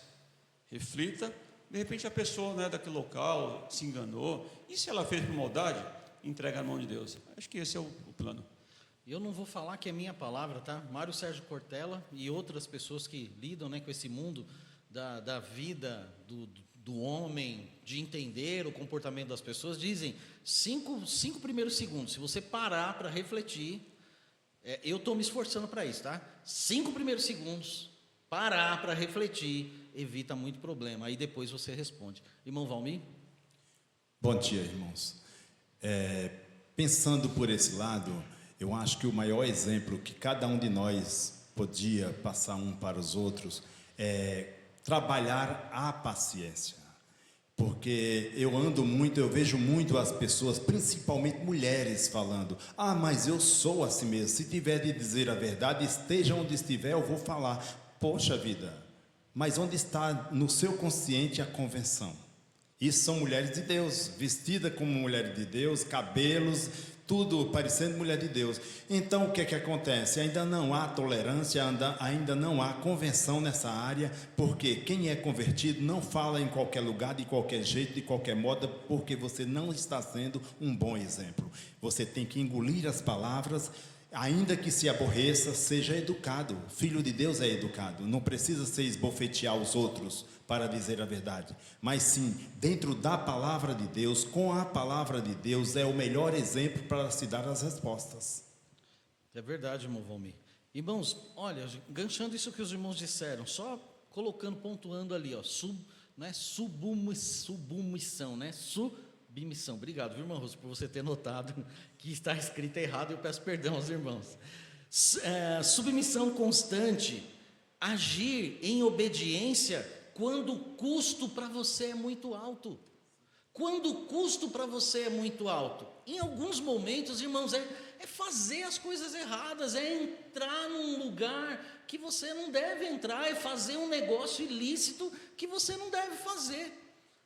Reflita. De repente a pessoa não é daquele local, se enganou. E se ela fez por maldade, entrega na mão de Deus. Acho que esse é o plano. Eu não vou falar que é minha palavra, tá? Mário Sérgio Cortella e outras pessoas que lidam, né, com esse mundo da vida do homem, de entender o comportamento das pessoas, dizem 5 primeiros segundos. Se você parar para refletir, eu estou me esforçando para isso, tá? 5 primeiros segundos, parar para refletir, evita muito problema. Aí depois você responde. Irmão Valmir? Bom dia, irmãos. Pensando por esse lado, eu acho que o maior exemplo que cada um de nós podia passar um para os outros, trabalhar a paciência. Porque eu vejo muito as pessoas, principalmente mulheres, falando: ah, mas eu sou assim mesmo, se tiver de dizer a verdade, esteja onde estiver, eu vou falar. Poxa vida, mas onde está no seu consciente a convenção? Isso são mulheres de Deus, vestidas como mulheres de Deus, cabelos, tudo parecendo mulher de Deus. Então o que acontece? Ainda não há tolerância, ainda não há convenção nessa área, porque quem é convertido não fala em qualquer lugar, de qualquer jeito, de qualquer modo, porque você não está sendo um bom exemplo. Você tem que engolir as palavras, ainda que se aborreça, seja educado. Filho de Deus é educado, não precisa se esbofetear os outros para dizer a verdade, mas sim, dentro da palavra de Deus, com a palavra de Deus, é o melhor exemplo para se dar as respostas. É verdade, irmão Valmir. Irmãos, olha, enganchando isso que os irmãos disseram, só colocando, pontuando ali, ó, submissão, né? Submissão. Obrigado, viu, irmão Rosa, por você ter notado que está escrito errado, eu peço perdão aos irmãos. Submissão constante, agir em obediência quando o custo para você é muito alto. Quando o custo para você é muito alto, em alguns momentos, irmãos, é fazer as coisas erradas, é entrar num lugar que você não deve entrar, é fazer um negócio ilícito que você não deve fazer,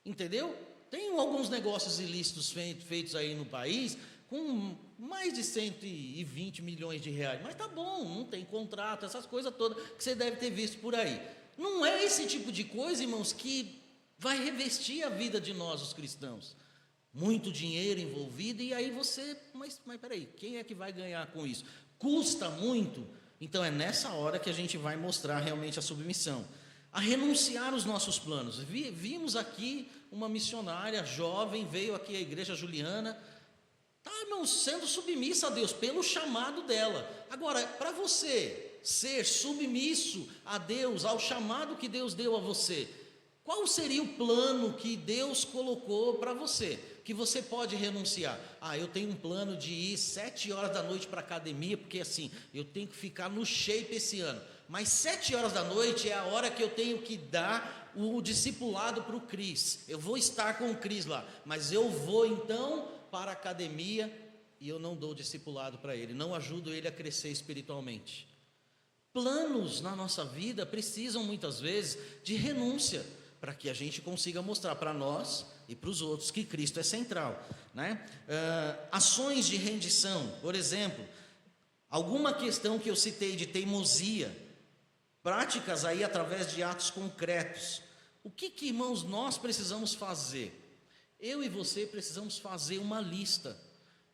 entendeu? Tem alguns negócios ilícitos feitos aí no país com mais de 120 milhões de reais, mas tá bom, não tem contrato, essas coisas todas que você deve ter visto por aí. Não é esse tipo de coisa, irmãos, que vai revestir a vida de nós, os cristãos. Muito dinheiro envolvido, e aí mas peraí, quem é que vai ganhar com isso? Custa muito? Então é nessa hora que a gente vai mostrar realmente a submissão. A renunciar os nossos planos. Vimos aqui uma missionária jovem, veio aqui à igreja Juliana, irmãos, sendo submissa a Deus, pelo chamado dela. Agora, para você ser submisso a Deus, ao chamado que Deus deu a você, qual seria o plano que Deus colocou para você, que você pode renunciar? Eu tenho um plano de ir 7 horas da noite para a academia, porque assim, eu tenho que ficar no shape esse ano, mas 7 horas da noite é a hora que eu tenho que dar o discipulado para o Cris, eu vou estar com o Cris lá, mas eu vou então para a academia e eu não dou discipulado para ele, não ajudo ele a crescer espiritualmente. Planos na nossa vida precisam muitas vezes de renúncia, para que a gente consiga mostrar para nós e para os outros que Cristo é central, né? Ações de rendição, por exemplo, alguma questão que eu citei de teimosia, práticas aí através de atos concretos. O que, irmãos, nós precisamos fazer? Eu e você precisamos fazer uma lista,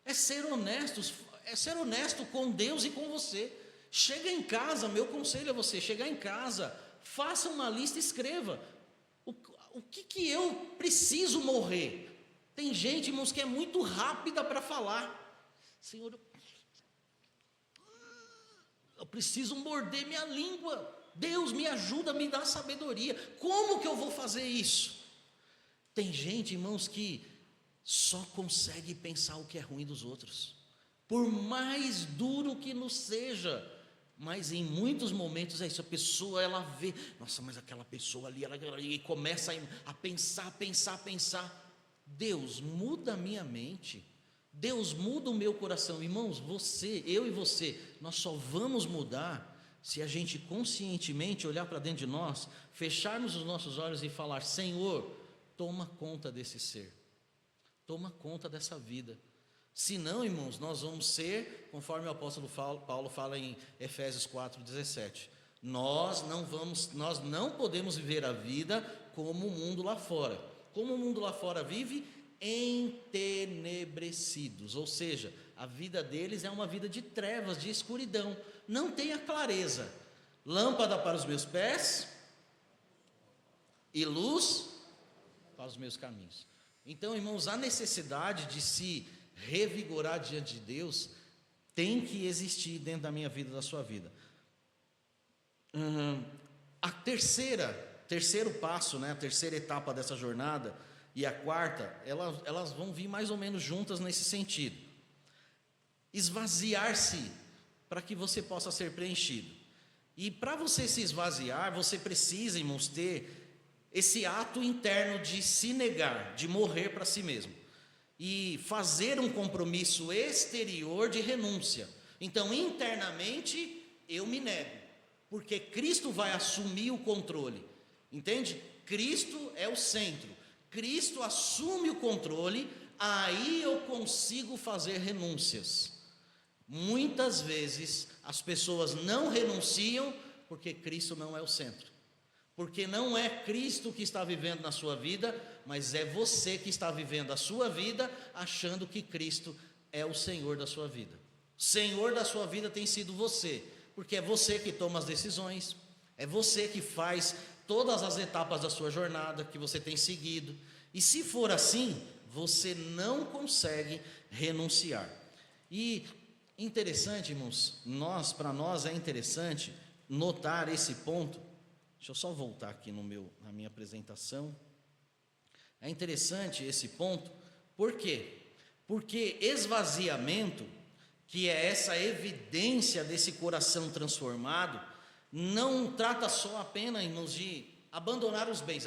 é ser honesto com Deus e com você. Chega em casa, meu conselho a você, chegar em casa, faça uma lista, escreva, o que eu preciso morrer? Tem gente, irmãos, que é muito rápida para falar, Senhor, eu preciso morder minha língua, Deus me ajuda, me dá sabedoria, como que eu vou fazer isso? Tem gente, irmãos, que só consegue pensar o que é ruim dos outros, por mais duro que nos seja, mas em muitos momentos é isso, a pessoa ela vê, nossa, mas aquela pessoa ali, ela começa a pensar, Deus muda a minha mente, Deus muda o meu coração, irmãos, eu e você, nós só vamos mudar se a gente conscientemente olhar para dentro de nós, fecharmos os nossos olhos e falar, Senhor, toma conta desse ser, toma conta dessa vida. Senão, irmãos, nós vamos ser, conforme o apóstolo Paulo fala em Efésios 4,17, nós não podemos viver a vida como o mundo lá fora. Como o mundo lá fora vive? Entenebrecidos, ou seja, a vida deles é uma vida de trevas, de escuridão, não tem a clareza. Lâmpada para os meus pés e luz para os meus caminhos. Então, irmãos, a necessidade de se revigorar diante de Deus tem que existir dentro da minha vida e da sua vida. A terceiro passo, né, a terceira etapa dessa jornada e a quarta, elas vão vir mais ou menos juntas nesse sentido. Esvaziar-se para que você possa ser preenchido. E para você se esvaziar, você precisa, irmãos, ter esse ato interno de se negar, de morrer para si mesmo. E fazer um compromisso exterior de renúncia. Então, internamente, eu me nego, porque Cristo vai assumir o controle, entende? Cristo é o centro, Cristo assume o controle, aí eu consigo fazer renúncias. Muitas vezes, as pessoas não renunciam, porque Cristo não é o centro. Porque não é Cristo que está vivendo na sua vida, mas é você que está vivendo a sua vida, achando que Cristo é o Senhor da sua vida. O Senhor da sua vida tem sido você, porque é você que toma as decisões, é você que faz todas as etapas da sua jornada, que você tem seguido. E se for assim, você não consegue renunciar. E interessante, irmãos, para nós é interessante notar esse ponto. Deixa eu só voltar aqui na minha apresentação. É interessante esse ponto, por quê? Porque esvaziamento, que é essa evidência desse coração transformado, não trata só apenas, irmãos, de abandonar os bens.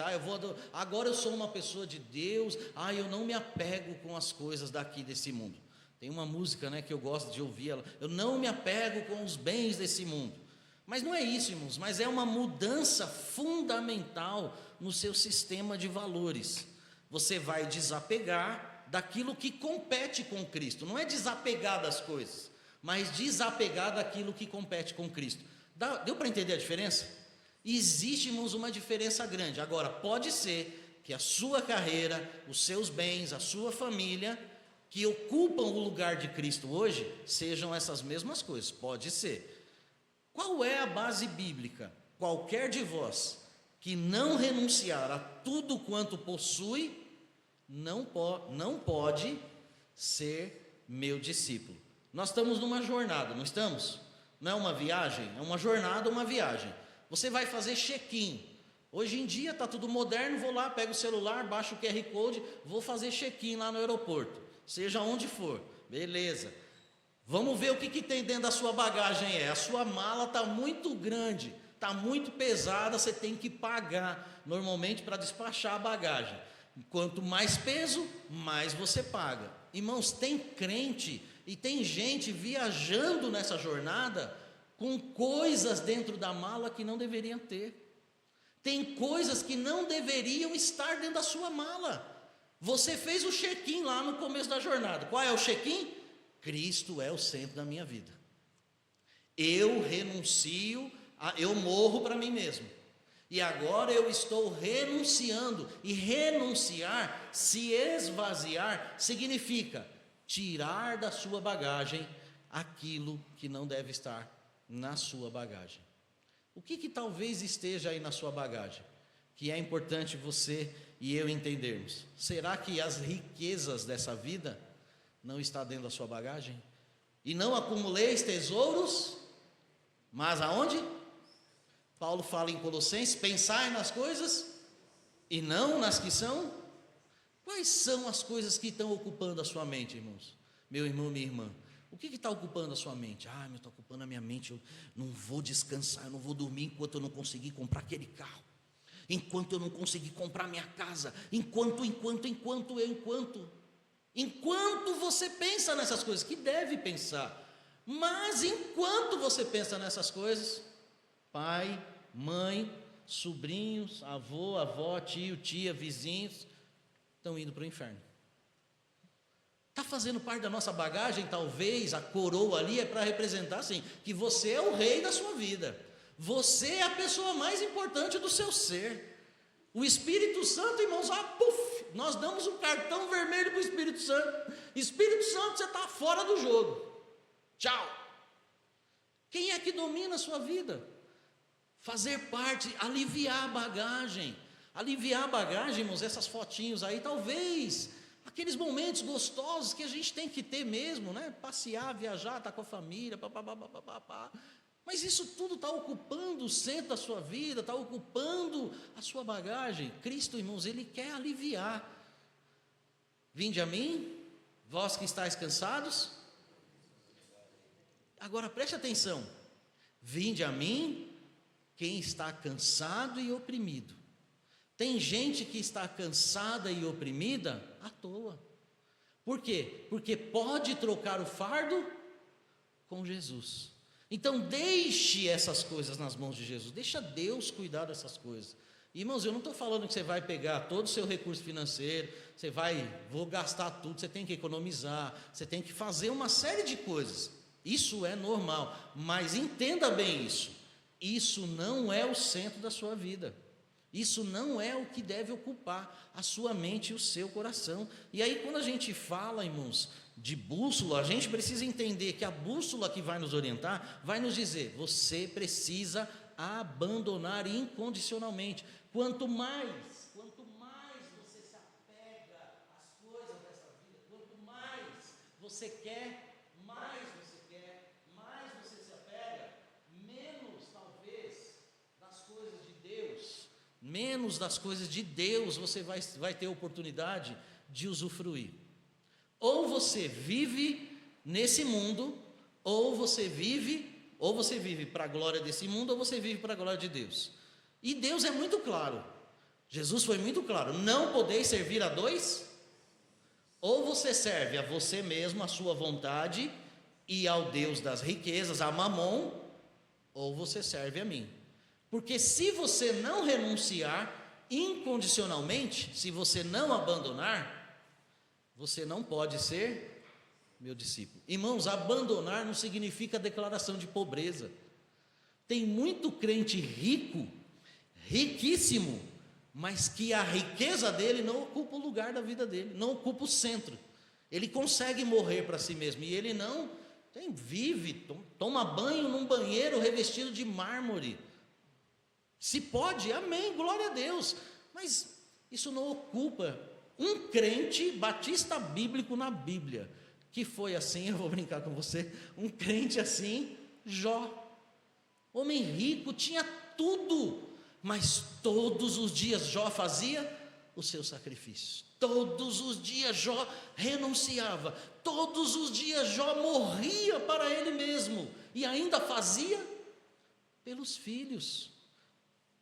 Agora eu sou uma pessoa de Deus, eu não me apego com as coisas daqui desse mundo. Tem uma música, né, que eu gosto de ouvir, eu não me apego com os bens desse mundo. Mas não é isso, irmãos, mas é uma mudança fundamental no seu sistema de valores. Você vai desapegar daquilo que compete com Cristo. Não é desapegar das coisas, mas desapegar daquilo que compete com Cristo. Deu para entender a diferença? Existe, irmãos, uma diferença grande. Agora, pode ser que a sua carreira, os seus bens, a sua família, que ocupam o lugar de Cristo hoje, sejam essas mesmas coisas. Pode ser. Qual é a base bíblica? Qualquer de vós que não renunciar a tudo quanto possui, não pode ser meu discípulo. Nós estamos numa jornada, não estamos? Não é uma viagem? É uma jornada, uma viagem. Você vai fazer check-in. Hoje em dia está tudo moderno, vou lá, pego o celular, baixo o QR Code, vou fazer check-in lá no aeroporto, seja onde for, beleza. Vamos ver o que tem dentro da sua bagagem. A sua mala está muito grande, está muito pesada, você tem que pagar normalmente para despachar a bagagem. Quanto mais peso, mais você paga. Irmãos, tem crente e tem gente viajando nessa jornada com coisas dentro da mala que não deveriam ter. Tem coisas que não deveriam estar dentro da sua mala. Você fez o check-in lá no começo da jornada. Qual é o check-in? Cristo é o centro da minha vida. Eu renuncio, eu morro para mim mesmo. E agora eu estou renunciando. E renunciar, se esvaziar, significa tirar da sua bagagem aquilo que não deve estar na sua bagagem. O que talvez esteja aí na sua bagagem, que é importante você e eu entendermos? Será que as riquezas dessa vida não está dentro da sua bagagem? E não acumuleis tesouros, mas aonde? Paulo fala em Colossenses, pensai nas coisas e não nas que são. Quais são as coisas que estão ocupando a sua mente, irmãos? Meu irmão, minha irmã, o que está ocupando a sua mente? Está ocupando a minha mente, eu não vou descansar, eu não vou dormir enquanto eu não conseguir comprar aquele carro, enquanto eu não conseguir comprar minha casa, enquanto você pensa nessas coisas, que deve pensar, mas enquanto você pensa nessas coisas, pai, mãe, sobrinhos, avô, avó, tio, tia, vizinhos, estão indo para o inferno. Está fazendo parte da nossa bagagem. Talvez a coroa ali é para representar assim, que você é o rei da sua vida, você é a pessoa mais importante do seu ser. O Espírito Santo, irmãos, nós damos um cartão vermelho para o Espírito Santo. Espírito Santo, você está fora do jogo, tchau. Quem é que domina a sua vida? Fazer parte, aliviar a bagagem, irmãos, essas fotinhos aí, talvez, aqueles momentos gostosos que a gente tem que ter mesmo, né? Passear, viajar, estar com a família, mas isso tudo está ocupando o centro da sua vida, está ocupando a sua bagagem. Cristo, irmãos, Ele quer aliviar. Vinde a mim, vós que estáis cansados. Agora preste atenção. Vinde a mim, quem está cansado e oprimido. Tem gente que está cansada e oprimida à toa. Por quê? Porque pode trocar o fardo com Jesus. Então deixe essas coisas nas mãos de Jesus, deixa Deus cuidar dessas coisas. Irmãos, eu não estou falando que você vai pegar todo o seu recurso financeiro, vou gastar tudo, você tem que economizar, você tem que fazer uma série de coisas. Isso é normal, mas entenda bem isso não é o centro da sua vida. Isso não é o que deve ocupar a sua mente e o seu coração. E aí, quando a gente fala, irmãos, de bússola, a gente precisa entender que a bússola que vai nos orientar, vai nos dizer, você precisa abandonar incondicionalmente. Quanto mais você se apega às coisas dessa vida, quanto mais você quer, mais você se apega, menos talvez das coisas de Deus, menos das coisas de Deus você vai ter oportunidade de usufruir. Ou você vive nesse mundo, ou você vive para a glória desse mundo, ou você vive para a glória de Deus. E Deus é muito claro, Jesus foi muito claro, não podeis servir a dois, ou você serve a você mesmo, a sua vontade, e ao Deus das riquezas, a Mamon, ou você serve a mim. Porque se você não renunciar incondicionalmente, se você não abandonar, você não pode ser meu discípulo. Irmãos, abandonar não significa declaração de pobreza. Tem muito crente rico, riquíssimo, mas que a riqueza dele não ocupa o lugar da vida dele, não ocupa o centro. Ele consegue morrer para si mesmo, e ele não toma banho num banheiro revestido de mármore. Se pode, amém, glória a Deus, mas isso não ocupa um crente batista bíblico na Bíblia, que foi assim, eu vou brincar com você, um crente assim, Jó, homem rico, tinha tudo, mas todos os dias Jó fazia os seus sacrifícios, todos os dias Jó renunciava, todos os dias Jó morria para ele mesmo, e ainda fazia pelos filhos.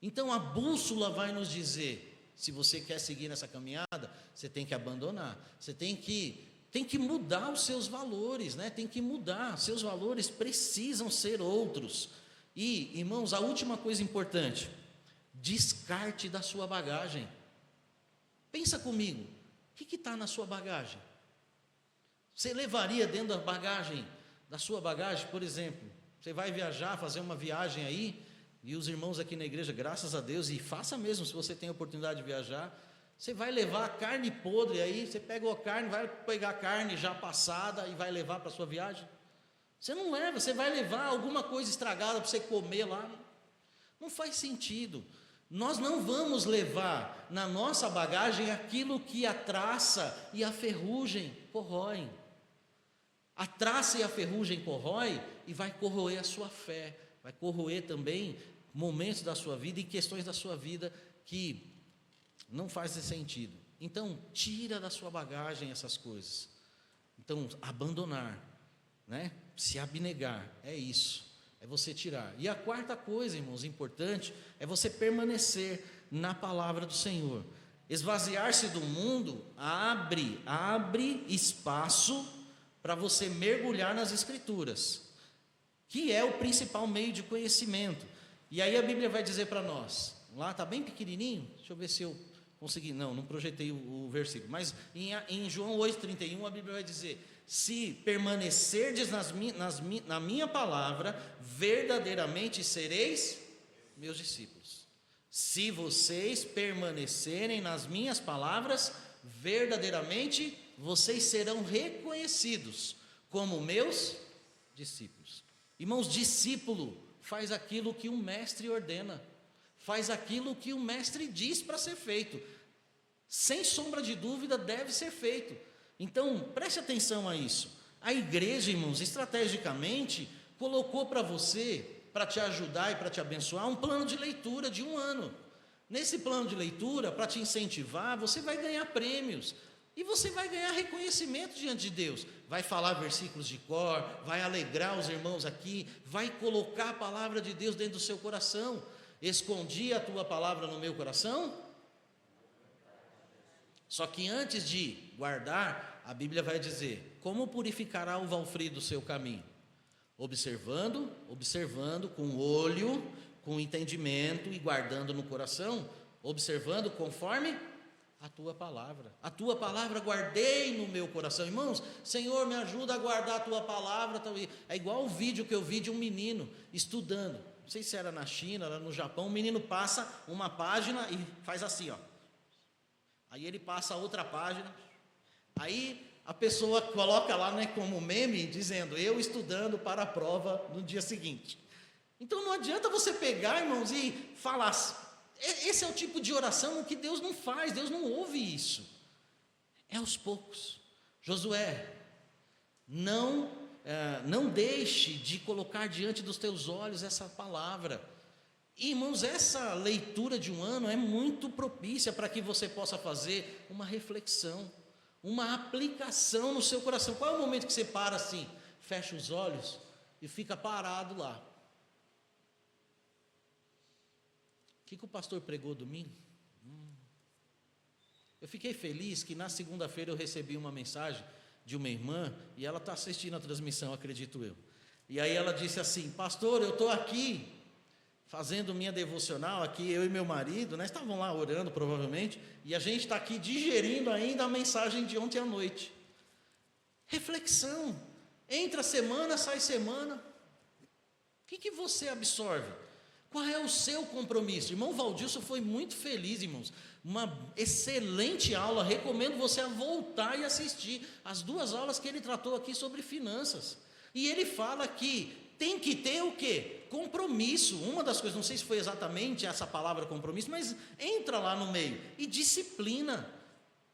Então a bússola vai nos dizer, se você quer seguir nessa caminhada, você tem que abandonar, você tem que mudar os seus valores, né? Tem que mudar, seus valores precisam ser outros. E, irmãos, a última coisa importante, descarte da sua bagagem. Pensa comigo, o que está na sua bagagem? Você levaria dentro da bagagem, por exemplo, você vai viajar, fazer uma viagem aí, e os irmãos aqui na igreja, graças a Deus, e faça mesmo se você tem a oportunidade de viajar, você vai levar carne podre aí, você pega a carne, vai pegar a carne já passada e vai levar para a sua viagem? Você não leva, você vai levar alguma coisa estragada para você comer lá, não faz sentido. Nós não vamos levar na nossa bagagem aquilo que a traça e a ferrugem corroem. A traça e a ferrugem corrói e vai corroer a sua fé, vai corroer também momentos da sua vida e questões da sua vida que não fazem sentido. Então, tira da sua bagagem essas coisas. Então, abandonar, né? Se abnegar, é isso, é você tirar. E a quarta coisa, irmãos, importante, é você permanecer na palavra do Senhor. Esvaziar-se do mundo abre espaço para você mergulhar nas Escrituras, que é o principal meio de conhecimento. E aí a Bíblia vai dizer para nós, lá está bem pequenininho, deixa eu ver se eu consegui, não projetei o versículo, mas em João 8,31 a Bíblia vai dizer, se permanecerdes na minha palavra, verdadeiramente sereis meus discípulos. Se vocês permanecerem nas minhas palavras, verdadeiramente vocês serão reconhecidos como meus discípulos. Irmãos, discípulo faz aquilo que um mestre ordena, faz aquilo que o mestre diz para ser feito, sem sombra de dúvida deve ser feito. Então preste atenção a isso. A igreja, irmãos, estrategicamente colocou para você, para te ajudar e para te abençoar, um plano de leitura de 1 ano. Nesse plano de leitura, para te incentivar, você vai ganhar prêmios e você vai ganhar reconhecimento diante de Deus, vai falar versículos de cor, vai alegrar os irmãos aqui, vai colocar a palavra de Deus dentro do seu coração. escondi a tua palavra no meu coração. Só que antes de guardar, a Bíblia vai dizer: como purificará o Valfrido do seu caminho? Observando, com o olho, com o entendimento e guardando no coração, observando conforme a tua palavra. A tua palavra guardei no meu coração. Irmãos, Senhor, me ajuda a guardar a tua palavra. É igual o vídeo que eu vi de um menino estudando. Não sei se era na China, era no Japão. O menino passa uma página e faz assim, ó. Aí ele passa a outra página. Aí a pessoa coloca lá, né, como meme, dizendo: eu estudando para a prova no dia seguinte. Então não adianta você pegar, irmãos, e falar. Esse é o tipo de oração que Deus não faz, Deus não ouve isso. É aos poucos. Josué, não deixe de colocar diante dos teus olhos essa palavra. E, irmãos, essa leitura de um ano é muito propícia para que você possa fazer uma reflexão, uma aplicação no seu coração. Qual é o momento que você para assim, fecha os olhos e fica parado lá? O que o pastor pregou domingo? Eu fiquei feliz que na segunda-feira eu recebi uma mensagem de uma irmã, e ela está assistindo a transmissão, acredito eu. E aí ela disse assim: pastor, eu estou aqui fazendo minha devocional, aqui eu e meu marido, né, estavam lá orando provavelmente, e a gente está aqui digerindo ainda a mensagem de ontem à noite. Reflexão, entra semana, sai semana. O que você absorve? Qual é o seu compromisso? Irmão Valdilson foi muito feliz, irmãos. Uma excelente aula. Recomendo você a voltar e assistir as 2 aulas que ele tratou aqui sobre finanças. E ele fala que tem que ter o quê? Compromisso. Uma das coisas, não sei se foi exatamente essa palavra compromisso, mas entra lá no meio. E disciplina.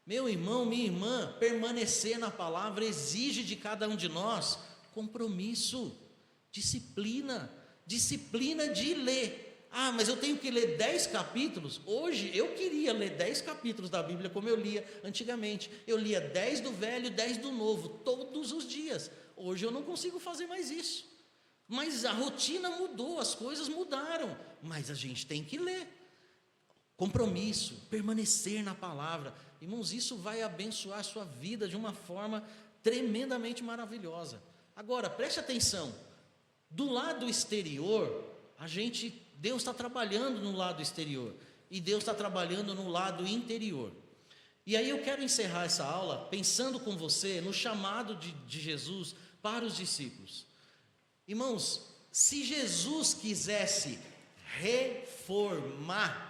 Meu irmão, minha irmã, permanecer na palavra exige de cada um de nós compromisso, disciplina de ler. Ah, mas eu tenho que ler 10 capítulos? Hoje eu queria ler 10 capítulos da Bíblia como eu lia antigamente. Eu lia 10 do Velho e 10 do Novo, todos os dias. Hoje eu não consigo fazer mais isso. Mas a rotina mudou, as coisas mudaram. Mas a gente tem que ler. Compromisso, permanecer na palavra. Irmãos, isso vai abençoar a sua vida de uma forma tremendamente maravilhosa. Agora, preste atenção. Do lado exterior, Deus está trabalhando no lado exterior, e Deus está trabalhando no lado interior. E aí eu quero encerrar essa aula pensando com você no chamado de Jesus para os discípulos. Irmãos, se Jesus quisesse reformar,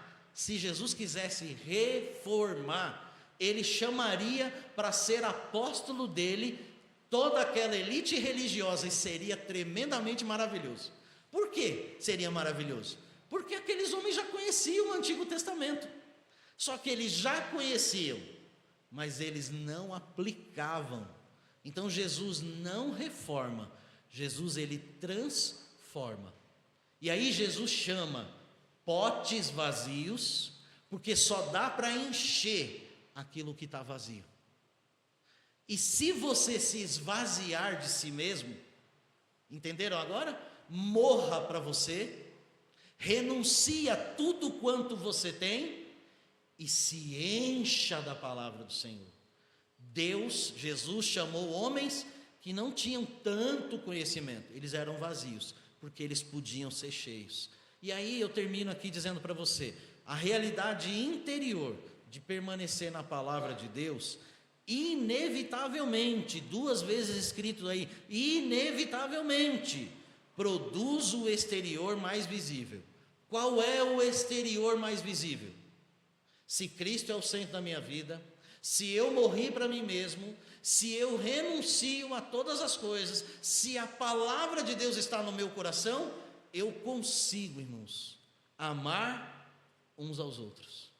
Ele chamaria para ser apóstolo dele toda aquela elite religiosa, e seria tremendamente maravilhoso. Por que seria maravilhoso? Porque aqueles homens já conheciam o Antigo Testamento. Só que eles já conheciam, mas eles não aplicavam. Então Jesus não reforma, Jesus ele transforma. E aí Jesus chama potes vazios, porque só dá para encher aquilo que está vazio. E se você se esvaziar de si mesmo, entenderam agora? Morra para você, renuncia tudo quanto você tem e se encha da palavra do Senhor. Jesus chamou homens que não tinham tanto conhecimento, eles eram vazios, porque eles podiam ser cheios. E aí eu termino aqui dizendo para você, a realidade interior de permanecer na palavra de Deus, inevitavelmente, 2 vezes escrito aí, inevitavelmente, produz o exterior mais visível. Qual é o exterior mais visível? Se Cristo é o centro da minha vida, se eu morri para mim mesmo, se eu renuncio a todas as coisas, se a palavra de Deus está no meu coração, eu consigo, irmãos, amar uns aos outros.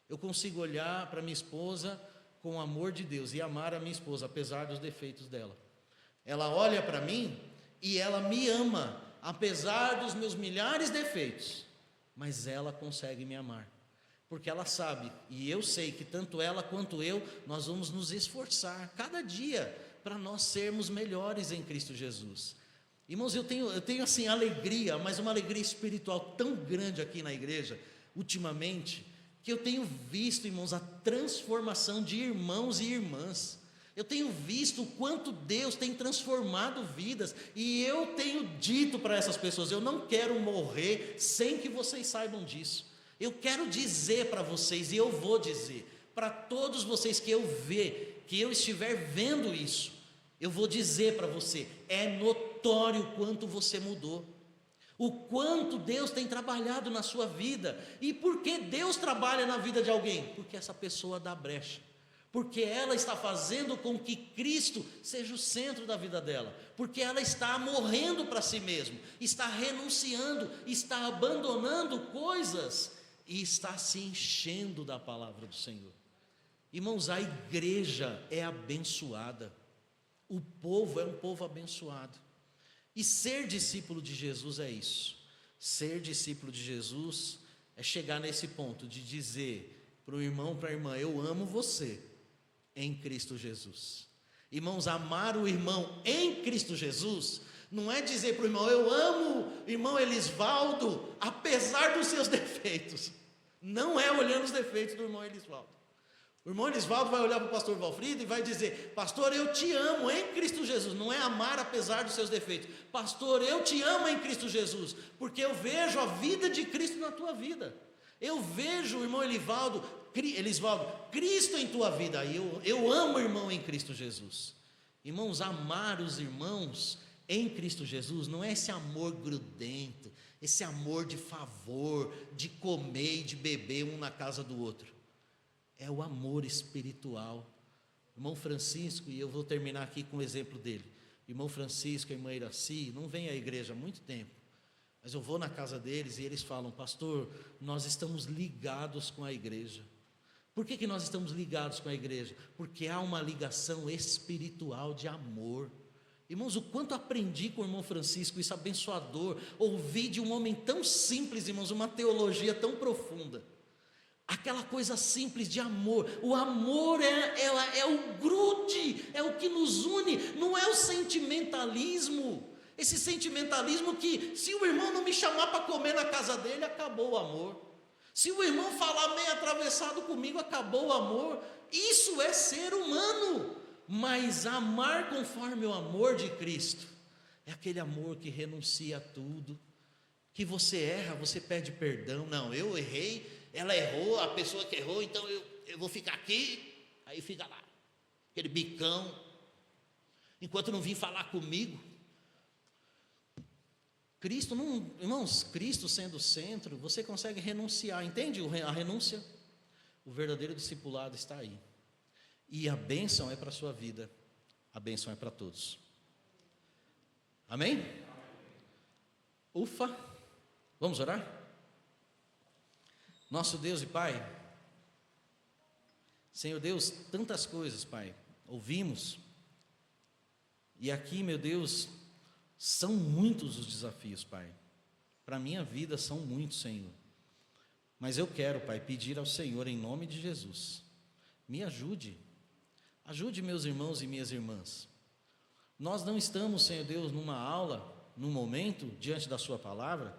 Eu consigo olhar para minha esposa com o amor de Deus e amar a minha esposa, apesar dos defeitos dela. Ela olha para mim e ela me ama, apesar dos meus milhares de defeitos, mas ela consegue me amar, porque ela sabe, e eu sei que tanto ela quanto eu, nós vamos nos esforçar cada dia para nós sermos melhores em Cristo Jesus. Irmãos, eu tenho assim alegria, mas uma alegria espiritual tão grande aqui na igreja, ultimamente, que eu tenho visto, irmãos, a transformação de irmãos e irmãs. Eu tenho visto o quanto Deus tem transformado vidas, e eu tenho dito para essas pessoas: eu não quero morrer sem que vocês saibam disso. Eu quero dizer para vocês, e eu vou dizer para todos vocês que eu estiver vendo isso, eu vou dizer para você: é notório o quanto você mudou, o quanto Deus tem trabalhado na sua vida. E por que Deus trabalha na vida de alguém? Porque essa pessoa dá brecha, porque ela está fazendo com que Cristo seja o centro da vida dela, porque ela está morrendo para si mesma, está renunciando, está abandonando coisas e está se enchendo da palavra do Senhor. Irmãos, a igreja é abençoada, o povo é um povo abençoado, e ser discípulo de Jesus é isso. Ser discípulo de Jesus é chegar nesse ponto de dizer para o irmão, para a irmã: eu amo você em Cristo Jesus. Irmãos, amar o irmão em Cristo Jesus não é dizer para o irmão: eu amo o irmão Elisvaldo apesar dos seus defeitos. Não é olhando os defeitos do irmão Elisvaldo. O irmão Elisvaldo vai olhar para o pastor Valfrido e vai dizer: pastor, eu te amo em Cristo Jesus. Não é amar apesar dos seus defeitos. Pastor, eu te amo em Cristo Jesus, porque eu vejo a vida de Cristo na tua vida. Eu vejo o irmão Elisvaldo, Cristo em tua vida. Eu amo o irmão em Cristo Jesus. Irmãos, amar os irmãos em Cristo Jesus não é esse amor grudento, esse amor de favor, de comer e de beber um na casa do outro. É o amor espiritual. Irmão Francisco, e eu vou terminar aqui com o exemplo dele. Irmão Francisco e irmã Iraci não vêm à igreja há muito tempo, mas eu vou na casa deles e eles falam: pastor, nós estamos ligados com a igreja. Por que nós estamos ligados com a igreja? Porque há uma ligação espiritual de amor. Irmãos, o quanto aprendi com o irmão Francisco, isso abençoador, ouvir de um homem tão simples, irmãos, uma teologia tão profunda. Aquela coisa simples de amor. O amor é o grude, é o que nos une, não é o sentimentalismo. Esse sentimentalismo que, se o irmão não me chamar para comer na casa dele, acabou o amor. Se o irmão falar meio atravessado comigo, acabou o amor. Isso é ser humano. Mas amar conforme o amor de Cristo é aquele amor que renuncia a tudo, que você erra, você pede perdão. Não, eu errei, ela errou, a pessoa que errou, então eu vou ficar aqui, aí fica lá, aquele bicão, enquanto não vir falar comigo. Cristo não, irmãos, Cristo sendo o centro, você consegue renunciar, entende a renúncia? O verdadeiro discipulado está aí, e a bênção é para a sua vida, a bênção é para todos. Amém? Ufa, vamos orar? Nosso Deus e Pai, Senhor Deus, tantas coisas, Pai, ouvimos, e aqui, meu Deus, são muitos os desafios, Pai, para a minha vida são muitos, Senhor, mas eu quero, Pai, pedir ao Senhor, em nome de Jesus, me ajude meus irmãos e minhas irmãs. Nós não estamos, Senhor Deus, numa aula, num momento, diante da Sua palavra,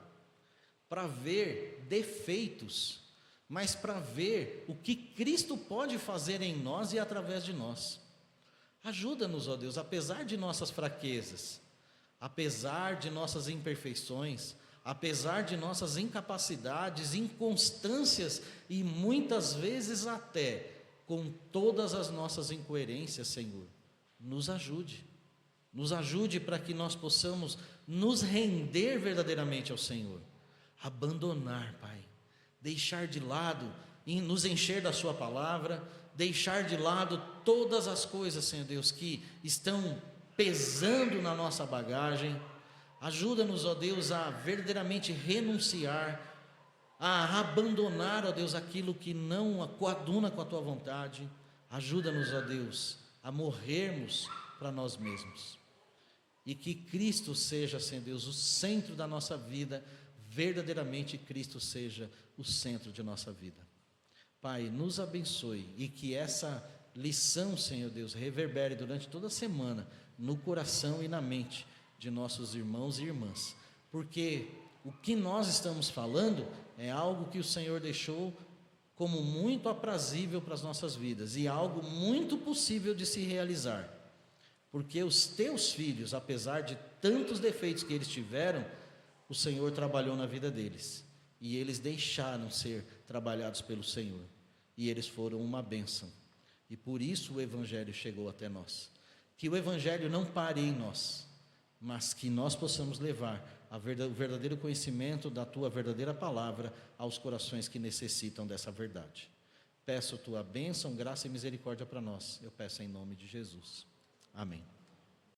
para ver defeitos, mas para ver o que Cristo pode fazer em nós e através de nós. Ajuda-nos, ó Deus, apesar de nossas fraquezas, apesar de nossas imperfeições, apesar de nossas incapacidades, inconstâncias e muitas vezes até com todas as nossas incoerências, Senhor, nos ajude para que nós possamos nos render verdadeiramente ao Senhor, abandonar, Pai, deixar de lado, nos encher da Sua palavra, deixar de lado todas as coisas, Senhor Deus, que estão pesando na nossa bagagem. Ajuda-nos, ó Deus, a verdadeiramente renunciar, a abandonar, ó Deus, aquilo que não coaduna com a Tua vontade. Ajuda-nos, ó Deus, a morrermos para nós mesmos, e que Cristo seja, Senhor Deus, o centro da nossa vida, verdadeiramente Cristo seja o centro de nossa vida. Pai, nos abençoe, e que essa lição, Senhor Deus, reverbere durante toda a semana, no coração e na mente de nossos irmãos e irmãs, porque o que nós estamos falando é algo que o Senhor deixou como muito aprazível para as nossas vidas e algo muito possível de se realizar, porque os teus filhos, apesar de tantos defeitos que eles tiveram, o Senhor trabalhou na vida deles e eles deixaram ser trabalhados pelo Senhor e eles foram uma bênção, e por isso o Evangelho chegou até nós. Que o Evangelho não pare em nós, mas que nós possamos levar o verdadeiro conhecimento da Tua verdadeira palavra aos corações que necessitam dessa verdade. Peço Tua bênção, graça e misericórdia para nós. Eu peço em nome de Jesus. Amém.